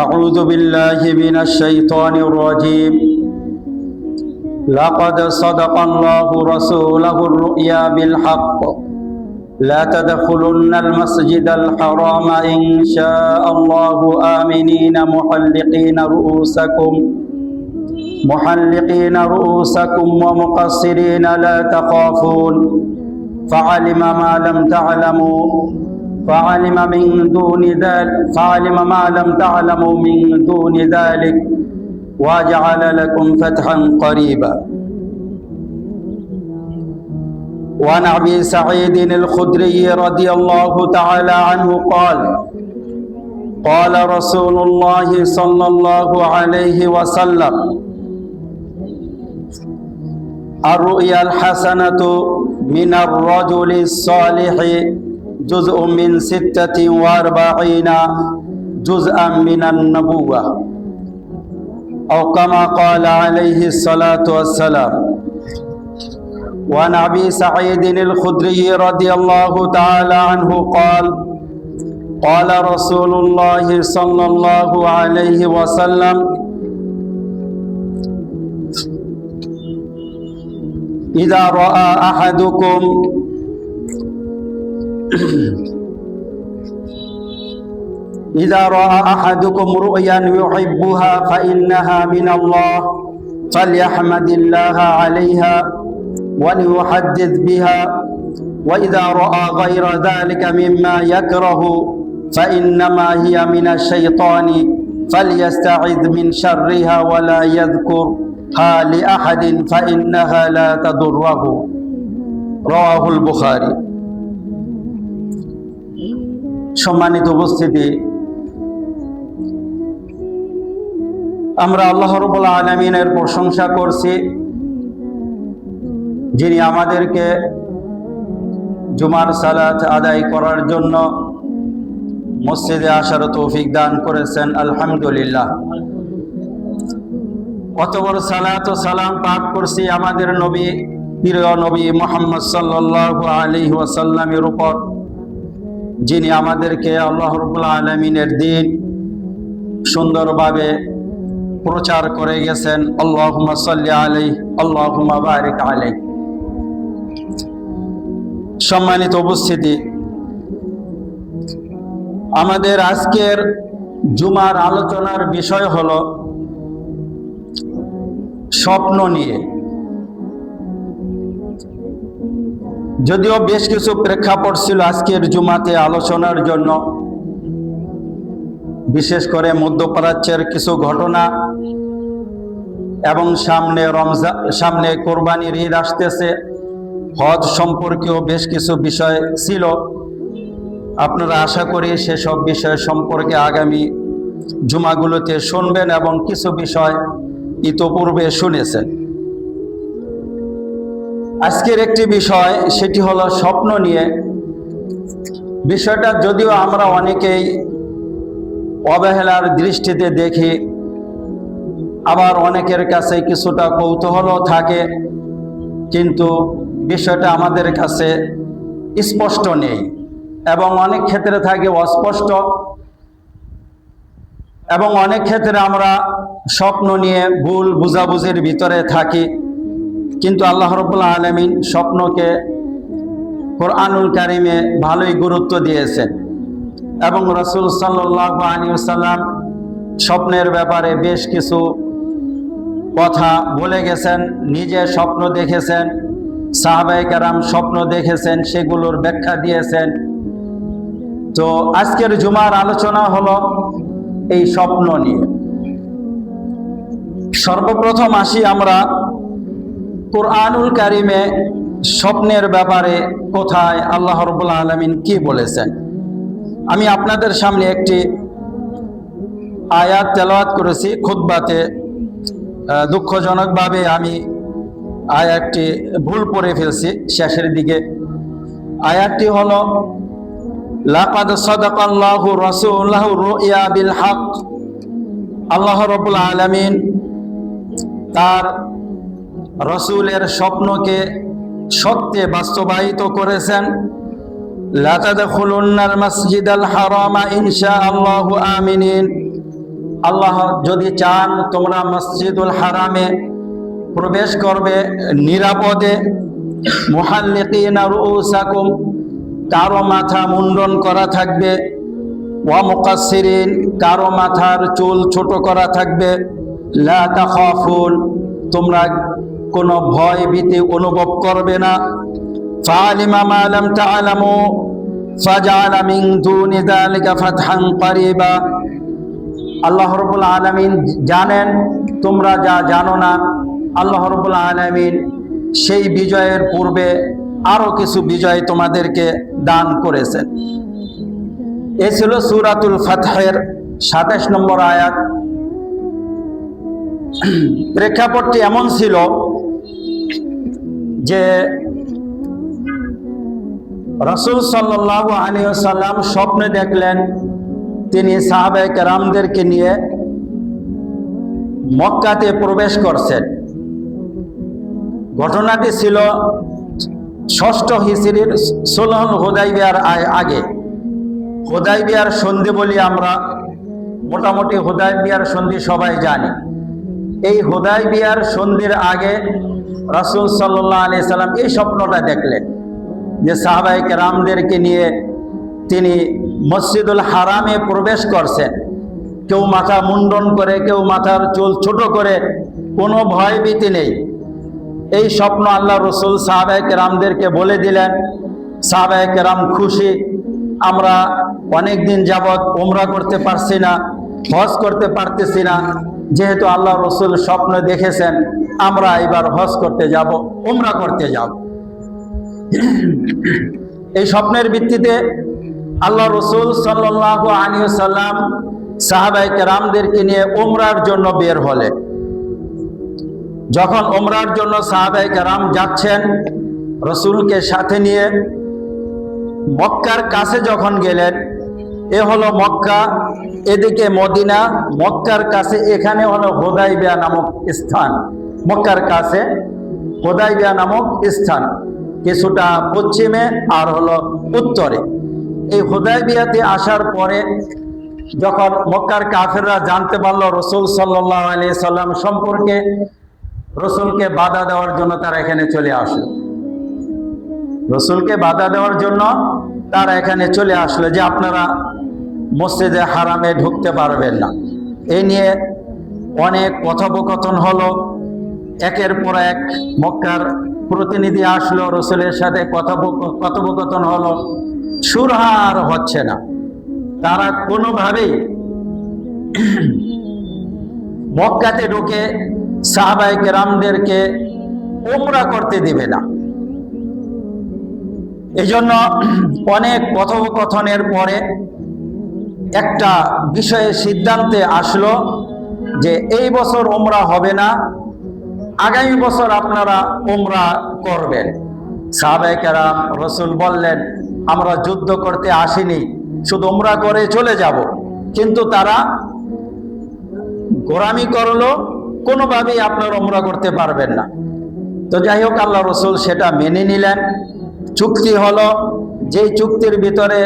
أعوذ بالله من الشيطان الرجيم. لقد صدق الله رسوله الرؤيا بالحق لا تدخلن المسجد الحرام إن شاء الله آمنين محلقين رؤوسكم ومقصرين لا تخافون فعلم ما لم تعلموا من دون ذلك وجعل لكم فتحا قريبا. وعن أبي سعيد الخدري رضي الله تعالى عنه قال رسول الله صلى الله عليه وسلم: الرؤيا الحسنة من الرجل الصالح جزء من 46 جزءا من النبوة، أو كما قال عليه الصلاة والسلام. وعن أبي سعيد الخدري رضي الله تعالى عنه قال رسول الله صلى الله عليه وسلم: إذا رأى أحدكم رؤيا يحبها فإنها من الله فليحمد الله عليها وليحدث بها، وإذا رأى غير ذلك مما يكره فإنما هي من الشيطان فليستعذ من شرها ولا يذكرها لأحد فإنها لا تضره. رواه البخاري. সম্মানিত উপস্থিতি, আমরা আল্লাহ রাব্বুল আলামিনের প্রশংসা করছি, যিনি আমাদেরকে জুমার সালাত আদায় করার জন্য মসজিদে আসার তৌফিক দান করেছেন। আলহামদুলিল্লাহ। অতঃপর সালাত ও সালাম পাঠ করছি আমাদের নবী, প্রিয় নবী মুহাম্মদ সাল্লাল্লাহু আলাইহি ওয়াসাল্লামের উপর, যিনি আমাদেরকে আল্লাহ রাব্বুল আলামিনের দ্বীন সুন্দরভাবে প্রচার করে গেছেন। আল্লাহুম্মা সাল্লি আলাইহি আল্লাহুম্মা বারিক আলাইহি। সম্মানিত উপস্থিতি, আমাদের আজকের জুমার আলোচনার বিষয় হলো স্বপ্ন নিয়ে। যদিও বেশ কিছু প্রেক্ষাপট ছিল আজকের জুমাতে আলোচনার জন্য, বিশেষ করে মধ্যপ্রাচ্যের কিছু ঘটনা এবং সামনে কোরবানির ঈদ আসতেছে, হজ সম্পর্কেও বেশ কিছু বিষয় ছিল। আপনারা আশা করি সেসব বিষয় সম্পর্কে আগামী জুমাগুলোতে শুনবেন এবং কিছু বিষয় ইতোপূর্বে শুনেছেন। আজকের একটি বিষয়, সেটি হলো স্বপ্ন নিয়ে। বিষয়টা যদিও আমরা অনেকেই অবহেলার দৃষ্টিতে দেখি, আবার অনেকের কাছে কিছুটা কৌতূহলও থাকে, কিন্তু বিষয়টা আমাদের কাছে স্পষ্ট নেই এবং অনেক ক্ষেত্রে থাকে অস্পষ্ট, এবং অনেক ক্ষেত্রে আমরা স্বপ্ন নিয়ে ভুল বুঝাবুঝির ভিতরে থাকি। কিন্তু আল্লাহ রাব্বুল আলামিন স্বপ্নকে কোরআনুল কারিমে ভালোই গুরুত্ব দিয়েছেন এবং রাসূল সাল্লাল্লাহু আলাইহি ওয়াসাল্লাম স্বপ্নের ব্যাপারে বেশ কিছু কথা বলে গেছেন। নিজে স্বপ্ন দেখেছেন, সাহাবায়ে কেরাম স্বপ্ন দেখেছেন, সেগুলোর ব্যাখ্যা দিয়েছেন। তো আজকের জুমার আলোচনা হলো এই স্বপ্ন নিয়ে। সর্বপ্রথম আসি আমরা কোরআনুল কারিমে স্বপ্নের ব্যাপারে কোথায় আল্লাহ রাব্বুল আলামিন কি বলেছেন। আমি আপনাদের সামনে একটি আয়াত তেলাওয়াত করেছি খুতবাতে। দুঃখজনকভাবে আমি আয়াতটি ভুল পড়ে ফেলছি শেষের দিকে। আয়াতটি হলো লাকাদ সাদাকাল্লাহু রাসূলাহু রুইয়া বিল হক। আল্লাহ রাব্বুল আলামিন তার রসুলের স্বপ্নকে সত্যে বাস্তবায়িত করেছেন। লা তাদখুলুন্নাল মাসজিদাল হারামা ইনশাআল্লাহু আমিনিন আল্লাহ যদি চান তোমরা মসজিদুল হারামে প্রবেশ করবে নিরাপদে, মুহাল্লিকিনা রুউসাকুম, কারো মাথা মুন্ডন করা থাকবে, ওয়া মুকাসসিরিন, কারো মাথার চুল ছোট করা থাকবে, লা তাখাফুন, তোমরা কোনো ভয় ভীতি অনুভব করবে না। ফাআলিমা মা লাম তা'লামু ফাজআলা মিন দুনি যালিকা ফাতহান করিবা, আল্লাহ রাব্বুল আলামিন জানেন তোমরা যা জানো না। আল্লাহ রাব্বুল আলামিন সেই বিজয়ের পূর্বে আরো কিছু বিজয় তোমাদেরকে দান করেছেন। এ ছিল সূরাতুল ফাতহের ২৭ নম্বর আয়াত। প্রেক্ষাপটটি এমন ছিল যে রাসূল সাল্লাল্লাহু আলাইহি ওয়াসাল্লাম স্বপ্নে দেখলেন তিনি সাহাবায়ে কেরামদেরকে নিয়ে মক্কাতে প্রবেশ করছেন। ঘটনাটি ছিল ৬ষ্ঠ হিজরির সুলহুল হুদাইবিয়ার আগে। হুদাইবিয়ার সন্ধি বলি আমরা, মোটামুটি হুদাইবিয়ার সন্ধি সবাই জানি। এই হুদাইবিয়ার সন্ধির আগে রাসূল সাল্লাল্লাহু আলাইহি সাল্লাম এই স্বপ্নটা দেখলেন যে সাহাবায়ে কেরামদেরকে নিয়ে তিনি মসজিদুল হারামে প্রবেশ করছেন। কেউ মাথা মুন্ডন করে, কেউ মাথার চুল ছোট করে, কোনো ভয় ভীতি নেই। এই স্বপ্ন আল্লাহ রসুল সাহাবায়ে কেরামদেরকে বলে দিলেন। সাহাবায়ে কেরাম খুশি, আমরা অনেক দিন যাবৎ উমরা করতে পারছি না, হজ করতে পারতেছি না, যেহেতু আল্লাহ রসুল স্বপ্ন দেখেছেন আমরা এবার হজ করতে যাব, উমরা করতে যাব। এই স্বপ্নের ভিত্তিতে আল্লাহ রসুল সাল্লাল্লাহু আলাইহি ওয়াসাল্লাম সাহাবায়ে কেরামদেরকে নিয়ে উমরার জন্য বের হলেন। যখন উমরার জন্য সাহাবায়ে কেরাম যাচ্ছেন রসুলকে সাথে নিয়ে, মক্কার কাছে যখন গেলেন, এ হলো মক্কা, এদিকে মদিনা, মক্কার কাছে এখানে হলো হুদাইবিয়া নামক স্থান। মক্কার কাছে হুদাইবিয়া নামক স্থান কিছুটা পশ্চিমে আর হলো উত্তরে। এই হুদাইবিয়াতে আসার পরে যখন মক্কার কাফেররা জানতে পারলো রসুল সাল্লাল্লাহু আলাইহি সাল্লাম সম্পর্কে, রসুলকে বাধা দেওয়ার জন্য তারা এখানে চলে আসলো। রসুলকে বাধা দেওয়ার জন্য তারা এখানে চলে আসলো যে আপনারা মসজিদে হারামে ঢুকতে পারবেন না। এই নিয়ে অনেক কথোপকথন হলো। একের পর এক মক্কার প্রতিনিধি আসলো, রসুলের সাথে কথোপকথন হলো। সুরাহা আর হচ্ছে না। তারা কোনোভাবেই মক্কাতে ঢুকে সাহাবায়ে কেরামদেরকে উমরা করতে দিবে না। এই জন্য অনেক কথোপকথনের পরে একটা বিষয়ে সিদ্ধান্তে আসলো যে এই বছর উমরা হবে না, আগামী বছর আপনারা উমরা করবেন। সাহাবায়ে কেরাম, রসুল বললেন আমরা যুদ্ধ করতে আসিনি, শুধু উমরা করে চলে যাব। কিন্তু তারা গোরামি করলো, কোনোভাবেই আপনারা উমরা করতে পারবেন না। তো যাই হোক, আল্লাহ রসুল সেটা মেনে নিলেন। চুক্তি হলো, যেই চুক্তির ভিতরে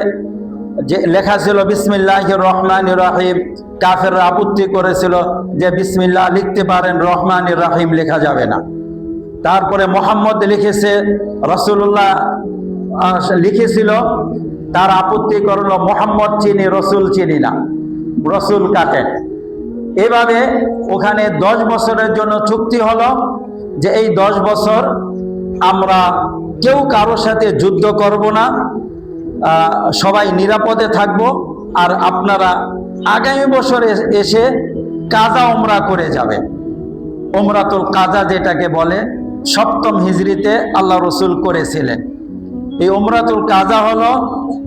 যে লেখা ছিল বিসমিল্লাহির রহমানির রহিম, কাফেররা আপত্তি করেছিল যে বিসমিল্লাহ লিখতে পারেন, রহমানির রহিম লেখা যাবে না। তারপরে মোহাম্মদ লিখেছে, রাসূলুল্লাহ লিখেছিল, তার আপত্তি করলো মোহাম্মদ চিনি, রসুল চিনি না, রসুল কাটেন। এভাবে ওখানে 10 বছরের জন্য চুক্তি হলো যে এই 10 বছর আমরা কেউ কারোর সাথে যুদ্ধ করব না, সবাই নিরাপদে থাকব, আর আপনারা আগামী বছর এসে কাজা উমরা করে যাবেন। উমরাতুল কাজা যেটাকে বলে, 7ম হিজরিতে আল্লাহ রসুল করেছিলেন। এই উমরাতুল কাজা হলো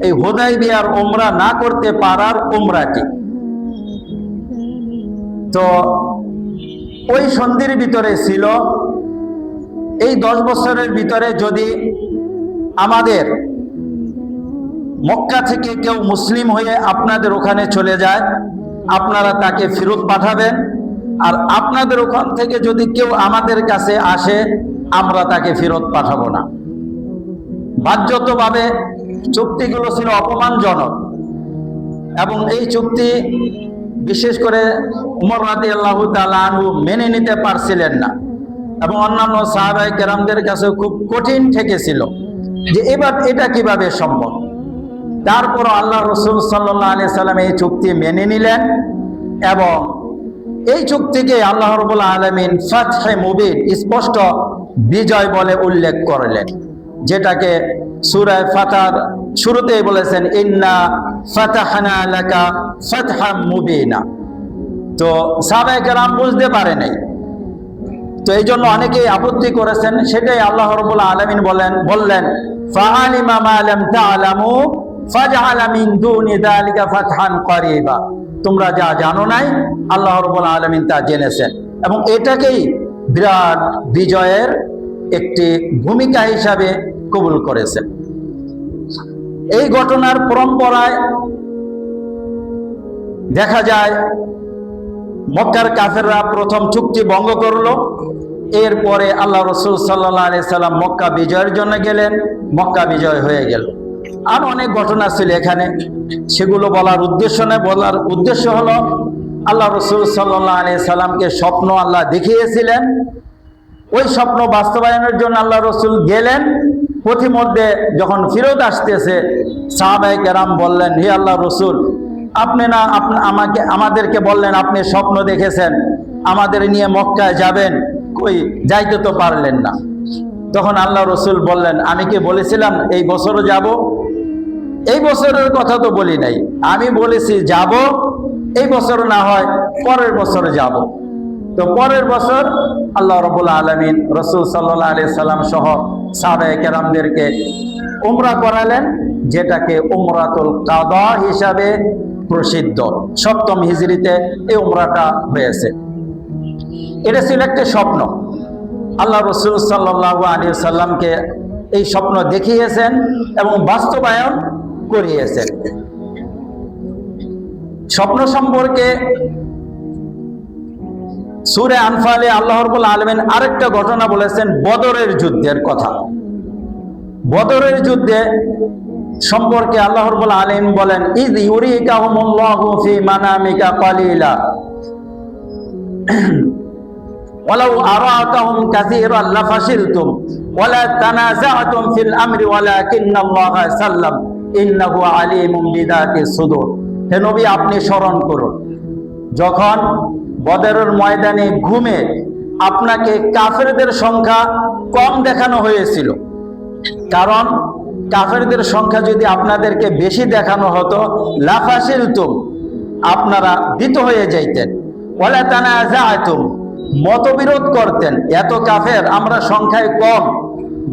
এই হুদাইবিয়ার উমরা না করতে পারার উমরাটি। তো ওই সন্ধির ভিতরে ছিল এই 10 বছরের ভিতরে যদি আমাদের মক্কা থেকে কেউ মুসলিম হয়ে আপনাদের ওখানে চলে যায়, আপনারা তাকে ফেরত পাঠাবেন, আর আপনাদের ওখান থেকে যদি কেউ আমাদের কাছে আসে, আমরা তাকে ফেরত পাঠাবো না। বাধ্যতভাবে চুক্তিগুলো ছিল অপমানজনক, এবং এই চুক্তি বিশেষ করে উমর রাদিয়াল্লাহু তাআলা আনহু মেনে নিতে পারছিলেন না, এবং অন্যান্য সাহাবায়ে কেরামদের কাছে খুব কঠিন ঠেকেছিল যে এবার এটা কিভাবে সম্ভব। তারপর আল্লাহ রাসূল সাল্লাল্লাহু আলাইহি সাল্লাম এই চুক্তি মেনে নিলেন, এবং এই চুক্তিকে আল্লাহ রাব্বুল আলামিন ফাতহে মুবিন, স্পষ্ট বিজয় বলে উল্লেখ করলেন, যেটাকে সূরা ফাতহার শুরুতেই বলেছেন ইন্না ফাতাহনা লাকা ফাতহাম মুবিনা। তো সাহাবায়ে কেরাম বুঝতে পারে নাই, তো এই জন্য অনেকেই আপত্তি করেছেন। সেটাই আল্লাহ রাব্বুল আলামিন বললেন ফাআলিমা মা লাম তা'লামু ফাজআলা মিন দুনি যালিকা ফাতহান করিবা। তোমরা যা জানো নাই আল্লাহ রাব্বুল আলামিন তা জেনেছেন, এবং এটাকেই বিরাট বিজয়ের একটি ভূমিকা হিসাবে কবুল করেছেন। এই ঘটনার পরম্পরায় দেখা যায় মক্কার কাফেররা প্রথম চুক্তি ভঙ্গ করলো, এরপরে আল্লাহ রাসূল সাল্লাল্লাহু আলাইহি সাল্লাম মক্কা বিজয়ের জন্য গেলেন, মক্কা বিজয় হয়ে গেল। আর অনেক ঘটনা ছিল এখানে, সেগুলো বলার উদ্দেশ্য নয়। বলার উদ্দেশ্য হলো আল্লাহ রাসূল সাল্লাল্লাহু আলাইহি সাল্লামকে স্বপ্ন আল্লাহ দেখিয়েছিলেন, ওই স্বপ্ন বাস্তবায়নের জন্য আল্লাহ রাসূল গেলেন। পথিমধ্যে যখন ফেরত আসতেছে সাহাবায়ে কেরাম বললেন, হে আল্লাহ রাসূল, আপনি না আমাদেরকে বললেন আপনি স্বপ্ন দেখেছেন, আমাদের নিয়ে মক্কায় যাবেন, কই যাইতে তো পারলেন না। তখন আল্লাহ রাসূল বললেন, আমি কি বলেছিলাম এই বছরও যাব? এই বছরের কথা তো বলি নাই, আমি বলেছি যাব, এই বছর না হয় পরের বছর যাব। তো পরের বছর আল্লাহ রাব্বুল আলামিন রাসূল সাল্লাল্লাহু আলাইহি সাল্লাম সহ সাহাবায়ে কেরামদেরকে উমরা করালেন, যেটাকে উমরাতুল কাদা হিসাবে প্রসিদ্ধ। 7ম হিজরিতে এই উমরাটা হয়েছে। এটা ছিল একটা স্বপ্ন। আল্লাহ রাসূল সাল্লাল্লাহু আলাইহি সাল্লামকে এই স্বপ্ন দেখিয়েছেন এবং বাস্তবায়ন করিয়েছেন। স্বপ্ন সম্পর্কে সূরা আনফালে আল্লাহ রাব্বুল আলামিন আরেকটা ঘটনা বলেছেন, বদরের যুদ্ধের কথা। বদরের যুদ্ধে সম্পর্কে আল্লাহ রাব্বুল আলামিন বলেন, ইয ইউরিকাহুমুল্লাহু ফি মানামিকা কালিলা ওয়ালাউ আরাকাহুম কাসীরান লাফাশিলতুম ওয়ালা তানাযা'তুম ফিল আমরি ওয়ালাকিন্নাল্লাহা সাল্লাম ইন্নাহু আলীমুম বিযাতিস সুদূর। হে নবী, আপনি স্মরণ করুন যখন বদরের ময়দানে ঘুমে আপনাকে কাফেরদের সংখ্যা কম দেখানো হয়েছিল, কারণ কাফেরদের সংখ্যা যদি আপনাদেরকে বেশি দেখানো হতো লাফাশিলতুম, আপনারা ভীত হয়ে যাইতেন, ওয়ালা তানাযা'তুম, মতবিরোধ করতেন, এত কাফের, আমরা সংখ্যায় কম,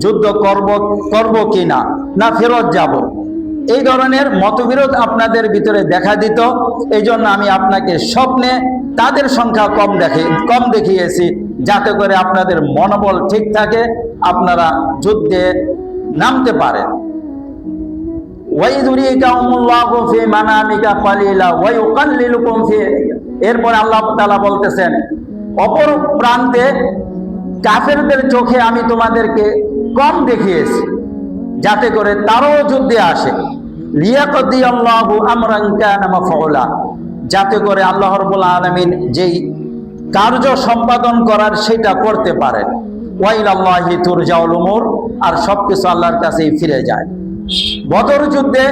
যুদ্ধ করব কিনা, না ফেরত যাব, এই ধরনের মতবিরোধ আপনাদের ভিতরে দেখা দিত। এই জন্য আমি আপনাকে স্বপ্নে তাদের সংখ্যা কম দেখিয়েছি, যাতে করে আপনাদের মনোবল ঠিক থাকে, আপনারা যুদ্ধে নামতে পারেন। এরপর আল্লাহ তাআলা বলতেছেন, অপর প্রান্তে কাফেরদের চোখে আমি তোমাদেরকে কম দেখিয়েছি, যাতে করে তারাও যুদ্ধে আসে। লিয়াকদিয়াল্লাহু আমরান কানা মাফউলা, যাতে করে আল্লাহ রাব্বুল আলামিন যেই কার্য সম্পাদন করার সেটা করতে পারেন। ওয়া ইলাল্লাহি তুরজাউল উমুর, আর সবকিছু আল্লাহর কাছেই ফিরে যায়। বদর যুদ্ধে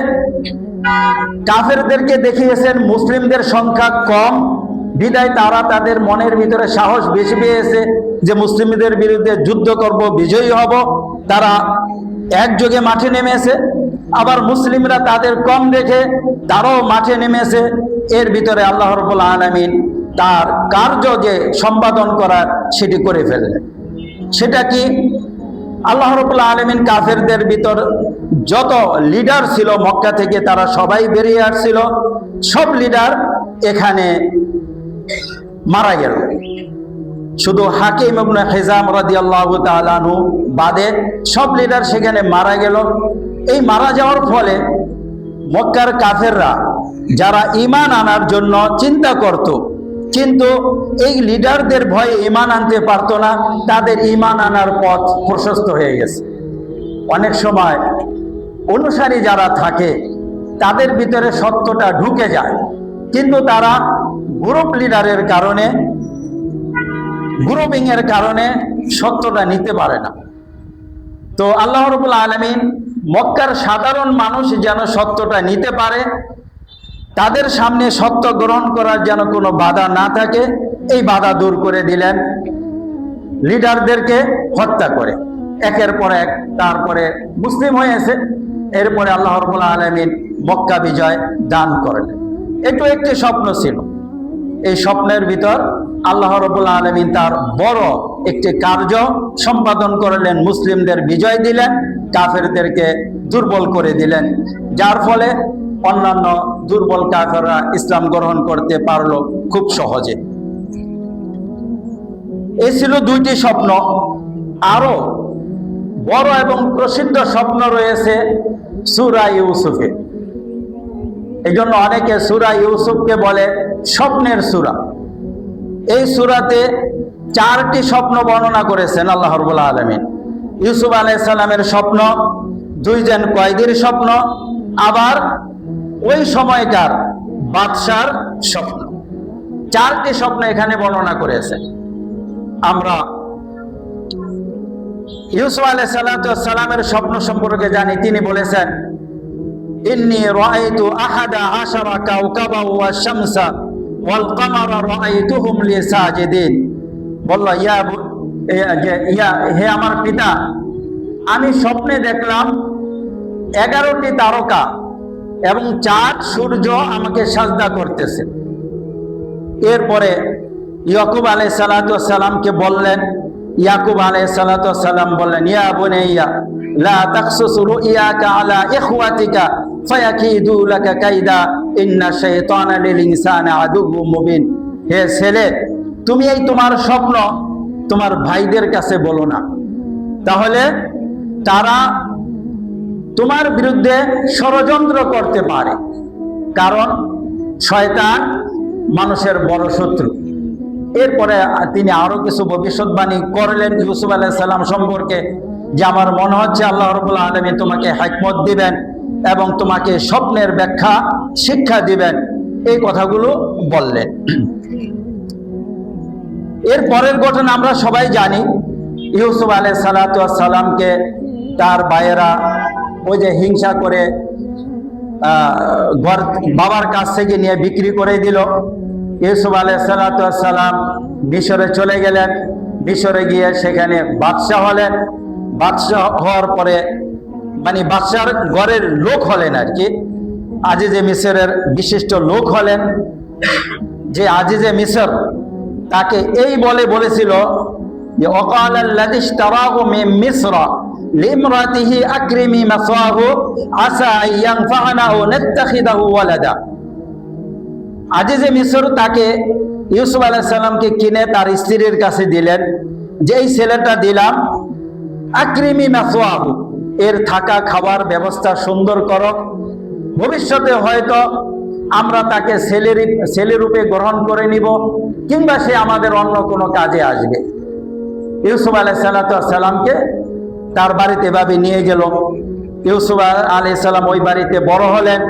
কাফেরদেরকে দেখিয়েছেন মুসলিমদের সংখ্যা কম, বিদায় তারা তাদের মনের ভিতরে সাহস বেশি পেয়েছে যে মুসলিমদের বিরুদ্ধে যুদ্ধ করব, বিজয়ী হব। তারা একযোগে মাঠে নেমেছে। আবার মুসলিমরা তাদের কম দেখে তারাও মাঠে নেমেছে। এর ভিতরে আল্লাহ রাব্বুল আলামিন তার কার্য যে সম্পাদন করার সেটি করে ফেললেন। সেটা কি? আল্লাহ রাব্বুল আলামিন কাফেরদের ভিতর যত লিডার ছিল মক্কা থেকে, তারা সবাই বেরিয়ে আসছিল। সব লিডার এখানে মারা গেল, শুধু হাকিম ইবনে হিজাম রাদিয়াল্লাহু তাআলা আনহু বাদে সব লিডার সেখানে মারা গেল। এই মারা যাওয়ার ফলে মক্কার কাফেররা যারা ঈমান আনার জন্য চিন্তা করত, কিন্তু এই লিডারদের ভয়ে ঈমান আনতে পারতো না, তাদের ঈমান আনার পথ প্রশস্ত হয়ে গেছে। অনেক সময় অনুসারী যারা থাকে তাদের ভিতরে সত্যটা ঢুকে যায়, কিন্তু তারা গ্রুপ লিডারের কারণে, গ্রুপিং এর কারণে সত্যটা নিতে পারে না। তো আল্লাহ রাব্বুল আলামিন মক্কার সাধারণ মানুষ যেন সত্যটা নিতে পারে, তাদের সামনে সত্য গ্রহণ করার যেন কোনো বাধা না থাকে, এই বাধা দূর করে দিলেন লিডারদেরকে হত্যা করে, একের পর এক তারপরে মুসলিম হয়েছে। এরপরে আল্লাহ রাব্বুল আলামিন মক্কা বিজয় দান করলেন। এটু একটি স্বপ্ন ছিল। এই স্বপ্নের ভিতর আল্লাহ রাব্বুল আলামিন তার বড় একটি কার্য সম্পাদন করলেন, মুসলিমদের বিজয় দিলেন, কাফেরদেরকে দুর্বল করে দিলেন, যার ফলে অন্যান্য দুর্বল কাফেররা ইসলাম গ্রহণ করতে পারলো খুব সহজে। এই ছিল দুইটি স্বপ্ন। আরো বড় এবং প্রসিদ্ধ স্বপ্ন রয়েছে সূরা ইউসুফে। এই জন্য অনেকে সূরা ইউসুফকে বলে স্বপ্নের সূরা। এই সূরাতে 4টি স্বপ্ন বর্ণনা করেছেন আল্লাহ রাব্বুল আলামিন। ইউসুফ আলাইহিস সালামের স্বপ্ন, 2 জন কয়েদির স্বপ্ন, আবার ওই সময়কার বাদশার স্বপ্ন। 4টি স্বপ্ন এখানে বর্ণনা করেছেন। আমরা ইউসুফ আলাইহিস সালামের স্বপ্ন সম্পর্কে জানি। তিনি বলেছেন, ইন্নী রাআইতু আহাদা আশারা কাওকাবা ওয়া শামসা ওয়াল কামারা রাআইতুহুম লি সাজিদিন। বলল, হে আমার পিতা, আমি স্বপ্নে দেখলাম 11টি তারকা এবং 4 সূর্য আমাকে সাজদা করতেছে। এরপরে ইয়াকুব আলাইহিস সালামকে বললেন, ইয়াকুব আলাইহিস সালাম বললেন, ইয়া বুনাইয়া লা তাকসুস রুইয়াকা আলা ইখওয়াতিকা ফায়াকিদু লাকা কাইদা ইন্না শাইতানা লিল ইনসানি আদুউম মুবিন। হে ছেলে, তুমি এই তোমার স্বপ্ন তোমার ভাইদের কাছে বলো না, তাহলে তারা তোমার বিরুদ্ধে ষড়যন্ত্র করতে পারে, কারণ শয়তান মানুষের বড় শত্রু। এরপরে তিনি আরো কিছু ভবিষ্যৎবাণী করলেন ইউসুফ আলাইহিস সালাম সম্পর্কে, যে আমার মনে হচ্ছে আল্লাহ রাব্বুল আলামিন তোমাকে হিকমত দিবেন এবং তোমাকে স্বপ্নের ব্যাখ্যা শিক্ষা দিবেন। এই কথাগুলো বললেন। এর পরের ঘটনা আমরা সবাই জানি। ইউসুফ আলাইহিস সালামকে তার ভাইয়েরা ওই যে হিংসা করে বাবার কাছ থেকে নিয়ে বিক্রি করে দিল। ইউসুফ আলাইহিস সালাম মিশরে চলে গেলেন। মিশরে গিয়ে সেখানে বাদশাহ হলেন। বাদশাহ হওয়ার পরে মানে বাদশার ঘরের লোক হলেন আর কি। আজিজে মিসরের বিশিষ্ট লোক হলেন। যে আজিজে মিসর তাকে এই বলেছিল যে ওয়াকালাল্লাযী ইশতারাহু মিন মিসর লিমরাতিহি আকরিমি মাসওয়াহু আসা আইয়ানফা'না আও নাত্তাখিদাহু ওয়ালাদা। আজিজে মিসর তাকে ইউসুফ আলাইহিস সালামকে কিনে তার স্ত্রীর কাছে দিলেন, যে এই ছেলেটা দিলাম, আকরিমি মাসওয়াহু, এর থাকা খাবার ব্যবস্থা সুন্দর করো, ভবিষ্যতে হয়তো আমরা তাকে ছেলে রূপে গ্রহণ করে নিব, কিংবা সে আমাদের অন্য কোনো কাজে আসবে। ইউসুফ আলাইহিস সালামকে তার বাড়িতে এভাবে নিয়ে গেল। ইউসুফ আলাইহিস সালাম ওই বাড়িতে বড় হলেন।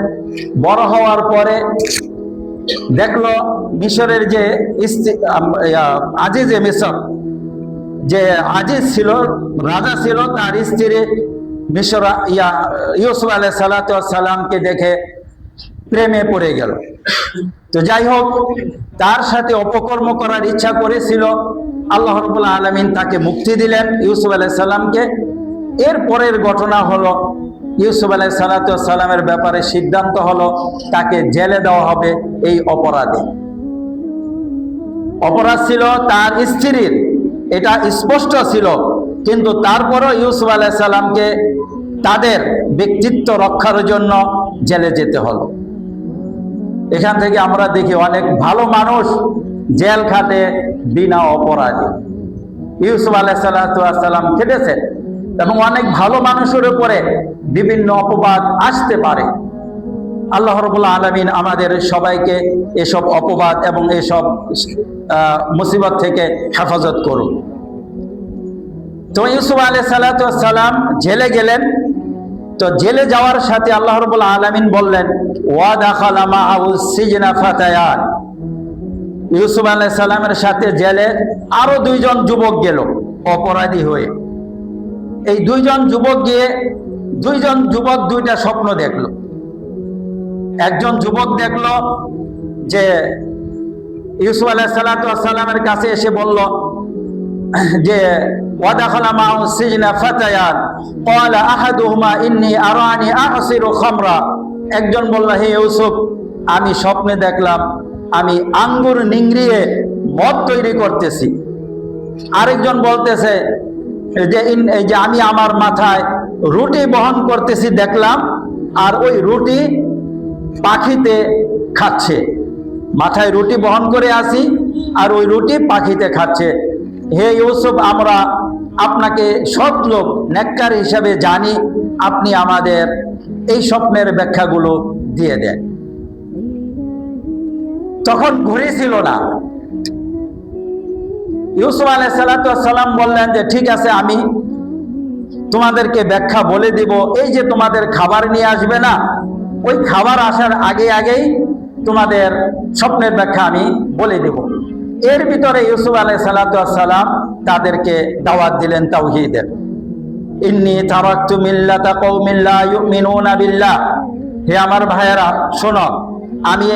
বড় হওয়ার পরে দেখলো মিশরের যে আজিজে মিসর, যে আজিজ ছিল, রাজা ছিল, তার স্ত্রী মিশর ইউসুফ আলাইহিস সালামকে দেখে প্রেমে পড়ে গেল। তো যাই হোক, তার সাথে অপকর্ম করার ইচ্ছা করেছিল। আল্লাহ রাব্বুল আলামিন তাকে মুক্তি দিলেন ইউসুফ আলাইহিস সালামকে। এর পরের ঘটনা হলো ইউসুফ আলাইহিস সালামের ব্যাপারে সিদ্ধান্ত হলো তাকে জেলে দেওয়া হবে এই অপরাধে। অপরাধ ছিল তার স্ত্রীর, এটা স্পষ্ট ছিল, কিন্তু তারপরও ইউসুফ আলাইহিস সালামকে তাদের ব্যক্তিত্ব রক্ষার জন্য জেলে যেতে হলো। এখান থেকে আমরা দেখি অনেক ভালো মানুষ জেল খাটে বিনা অপরাধে। ইউসুফ আলাইহিস সালাম খেটেছেন, এবং অনেক ভালো মানুষের উপরে বিভিন্ন অপবাদ আসতে পারে। আল্লাহ রাব্বুল আলামিন আমাদের সবাইকে এসব অপবাদ এবং এসব মুসিবত থেকে হেফাজত করুন। তো ইউসুফ আলাইহিস সালাম জেলে গেলেন। তো জেলে যাওয়ার সাথে আল্লাহ রাব্বুল আলামিন বললেন, ওয়া দাখালা মাআহু সিজনা ফাতায়ান, ইউসুফ আলাইহিস সালামের সাথে জেলে আরো দুইজন যুবক গেল অপরাধী হয়ে। এই দুইজন যুবক গিয়ে দুইটা স্বপ্ন দেখলো। একজন যুবক দেখলো যে ইউসুফ আলাইহিস সালামের কাছে এসে বলল যে ওয়াদাখালা মা'হু সিজনা ফাতায়ান ক্বালা আহাদুহুমা ইন্নী আরানি আ'সিরু খামরা। একজন বলল, হে ইউসুফ, আমি স্বপ্নে দেখলাম আমি আঙ্গুর নিংড়িয়ে মদ তৈরি করতেছি। আরেকজন বলতেছে যে আমি আমার মাথায় রুটি বহন করতেছি দেখলাম, আর ওই রুটি পাখিতে খাচ্ছে। মাথায় রুটি বহন করে আসি আর ওই রুটি পাখিতে খাচ্ছে। হে ইউসুফ, আমরা আপনাকে সৎ লোক, নেককার হিসাবে জানি, আপনি আমাদের এই স্বপ্নের ব্যাখ্যাগুলো দিয়ে দেন। তখন ঘুরি ছিল না। ইউসুফ আলাইহিস সালাম বললেন যে ঠিক আছে, আমি তোমাদেরকে ব্যাখ্যা বলে দিব। এই যে তোমাদের খাবার নিয়ে আসবে না, ওই খাবার আসার আগেই তোমাদের স্বপ্নের ব্যাখ্যা আমি বলে দেব। এর ভিতরে ইউসুফ আলাইহিস সালাম তাদেরকে দাওয়াত দিলেন তাওহীদের। ইন্নী তারাকতু মিল্লাতা কওমিন লা ইউমিনুনা বিল্লাহ। হে আমার ভাইয়েরা, শোনো, আমি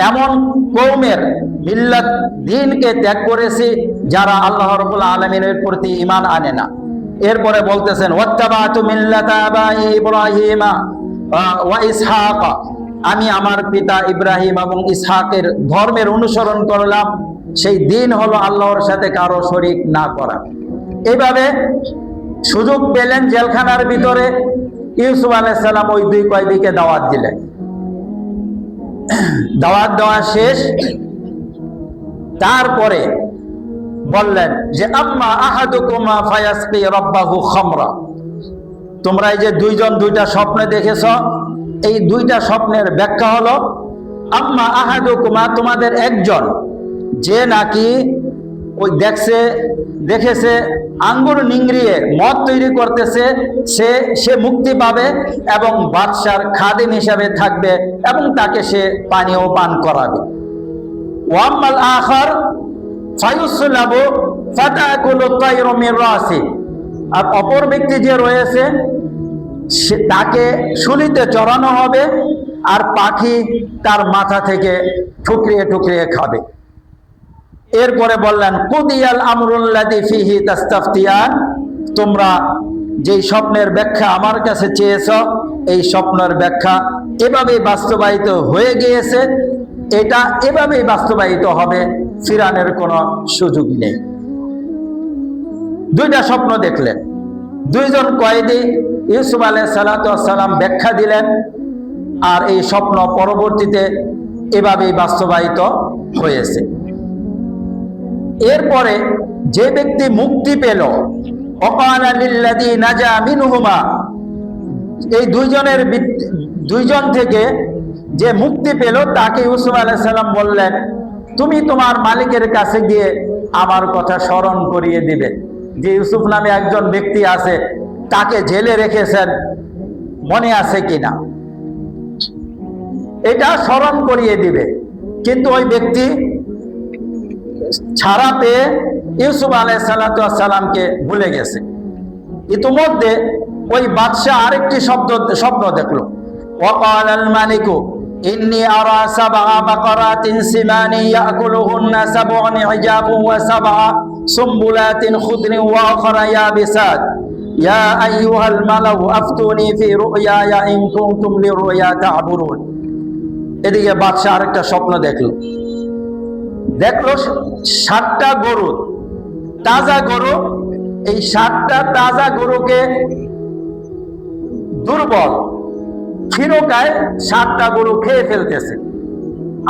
এমন কওমের মিল্লাত দ্বীনকে ত্যাগ করেছি যারা আল্লাহ রাব্বুল আলামিনের প্রতি ঈমান আনে না। এরপরে বলতেছেন ওয়াত্তাবাতু মিল্লাতা আবাই ইব্রাহিমা ওয়া ইসহাক। আমি আমার পিতা ইব্রাহিম এবং ইসহাকের ধর্মের অনুসরণ করলাম। সেই দিন হলো আল্লাহর সাথে কারো শরীক না করা। এইভাবে সুযোগ পেলেন জেলখানার ভিতরে, ইউসুফ আলাইহিস সালাম ওই দুই কয়েদিকে দাওয়াত দিলেন। দাওয়াত দেওয়া শেষ, তারপরে বললেন যে আম্মা আহাদুকুমা ফায়াসকি রাব্বাহু খামরা। তোমরা এই যে দুইটা স্বপ্নে দেখেছ, এই দুইটা স্বপ্নের ব্যাখ্যা হলো আম্মা আহাদুকুমা, তোমাদের একজন যে নাকি ওই দেখেছে আঙ্গুর নিংড়িয়ে মদ তৈরি করতেছে, সে মুক্তি পাবে এবং বাদশার খাদিম হিসাবে থাকবে এবং তাকে সে পানীয় পান করাবে। ওয়াম্মাল আখার ফায়ুসলাবু ফাতাকুলু তায়রু মির রাসি। আর অপর ব্যক্তি যে রয়েছে তাকে শুলিতে চড়ানো হবে আর পাখি তার মাথা থেকে ঠুকরিয়ে খাবে। এরপরে বললেন কুদিয়াল আমরুল্লাযী ফীহি তাস্তাফতিয়ান। তোমরা যেই স্বপ্নের ব্যাখ্যা আমার কাছে চেয়েছ, এই স্বপ্নের ব্যাখ্যা এভাবেই বাস্তবায়িত হয়ে গিয়েছে। এটা এভাবেই বাস্তবায়িত হবে, ফিরানের কোনো সুযোগ নেই। দুইটা স্বপ্ন দেখলেন দুইজন কয়েদি। ইউসুফ আলাইহিস সালাম ব্যাখ্যা দিলেন, আর এই স্বপ্ন পরবর্তীতে এভাবেই বাস্তবায়িত হয়েছে। এরপরে যে ব্যক্তি মুক্তি পেল, ওয়াকালা লিল্লাযী নাজা মিনহুমা, এই দুইজন থেকে যে মুক্তি পেল তাকে ইউসুফ আলাইহিস সালাম বললেন, তুমি তোমার মালিকের কাছে গিয়ে আমার কথা স্মরণ করিয়ে দিবে যে ইউসুফ নামে একজন ব্যক্তি আছে, তাকে জেলে রেখেছেন, মনে আছে কিনা, এটা স্মরণ করিয়ে দিবে। কিন্তু ওই ব্যক্তি ছাড়া পেয়ে ইউসুফ আলাইহিস সালামকে ভুলে গেছে। ইতিমধ্যে ওই বাদশাহ আরেকটি স্বপ্ন দেখলো। ওয়াকালাল মালিকু ইন্নী আরা সাবআ বাকারাতিন সিমানি ইয়াকুলুহুন্না সাবউন ইজাবুন ওয়া সাবআ সুম্বুলাতিন খুদরিন ওয়া আখরা ইয়াবিসাত ইয়া আইয়ুহাল মালাউ আফতুনি ফি রুয়ায়া ইন কুনতুম লিরুয়া তা'বুরুন। এদিকে বাদশাহ আরেকটা স্বপ্ন দেখলো 7টা গরু, তাজা গরু। এই 7টা তাজা গরুকে দুর্বল ক্ষীরকায় 7টা গরু খেয়ে ফেলতেছে।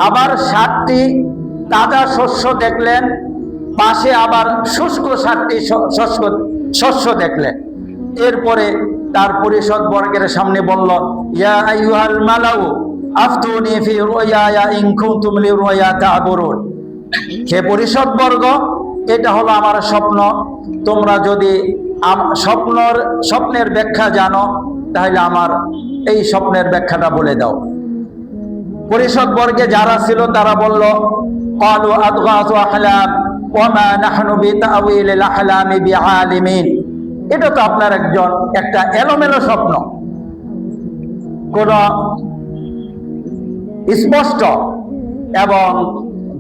আবার 7টি তাজা শস্য দেখলেন, পাশে আবার শুষ্ক 7টি শস্য দেখলেন। এরপরে তার পরিষদ বর্গের সামনে বলল, ইয়া আইয়ুহাল মালাউ আফতুনি ফি রুয়ায়া ইন কুনতুম লিরুয়া তা'বুরুন। হে পরিষদ বর্গ, এটা হলো আমার স্বপ্ন, তোমরা যদি স্বপ্নের ব্যাখ্যা জানো তাহলে আমার এই স্বপ্নের ব্যাখ্যাটা বলে দাও। পরিষদ বর্গে যারা ছিল তারা বলল, ক্বালু আদগাসু আহলাম ওয়া মা নাহনু বিতাউইলিল আহলামি বিআলিমিন। এটা তো আপনার একটা এলোমেলো স্বপ্ন, কোন স্পষ্ট এবং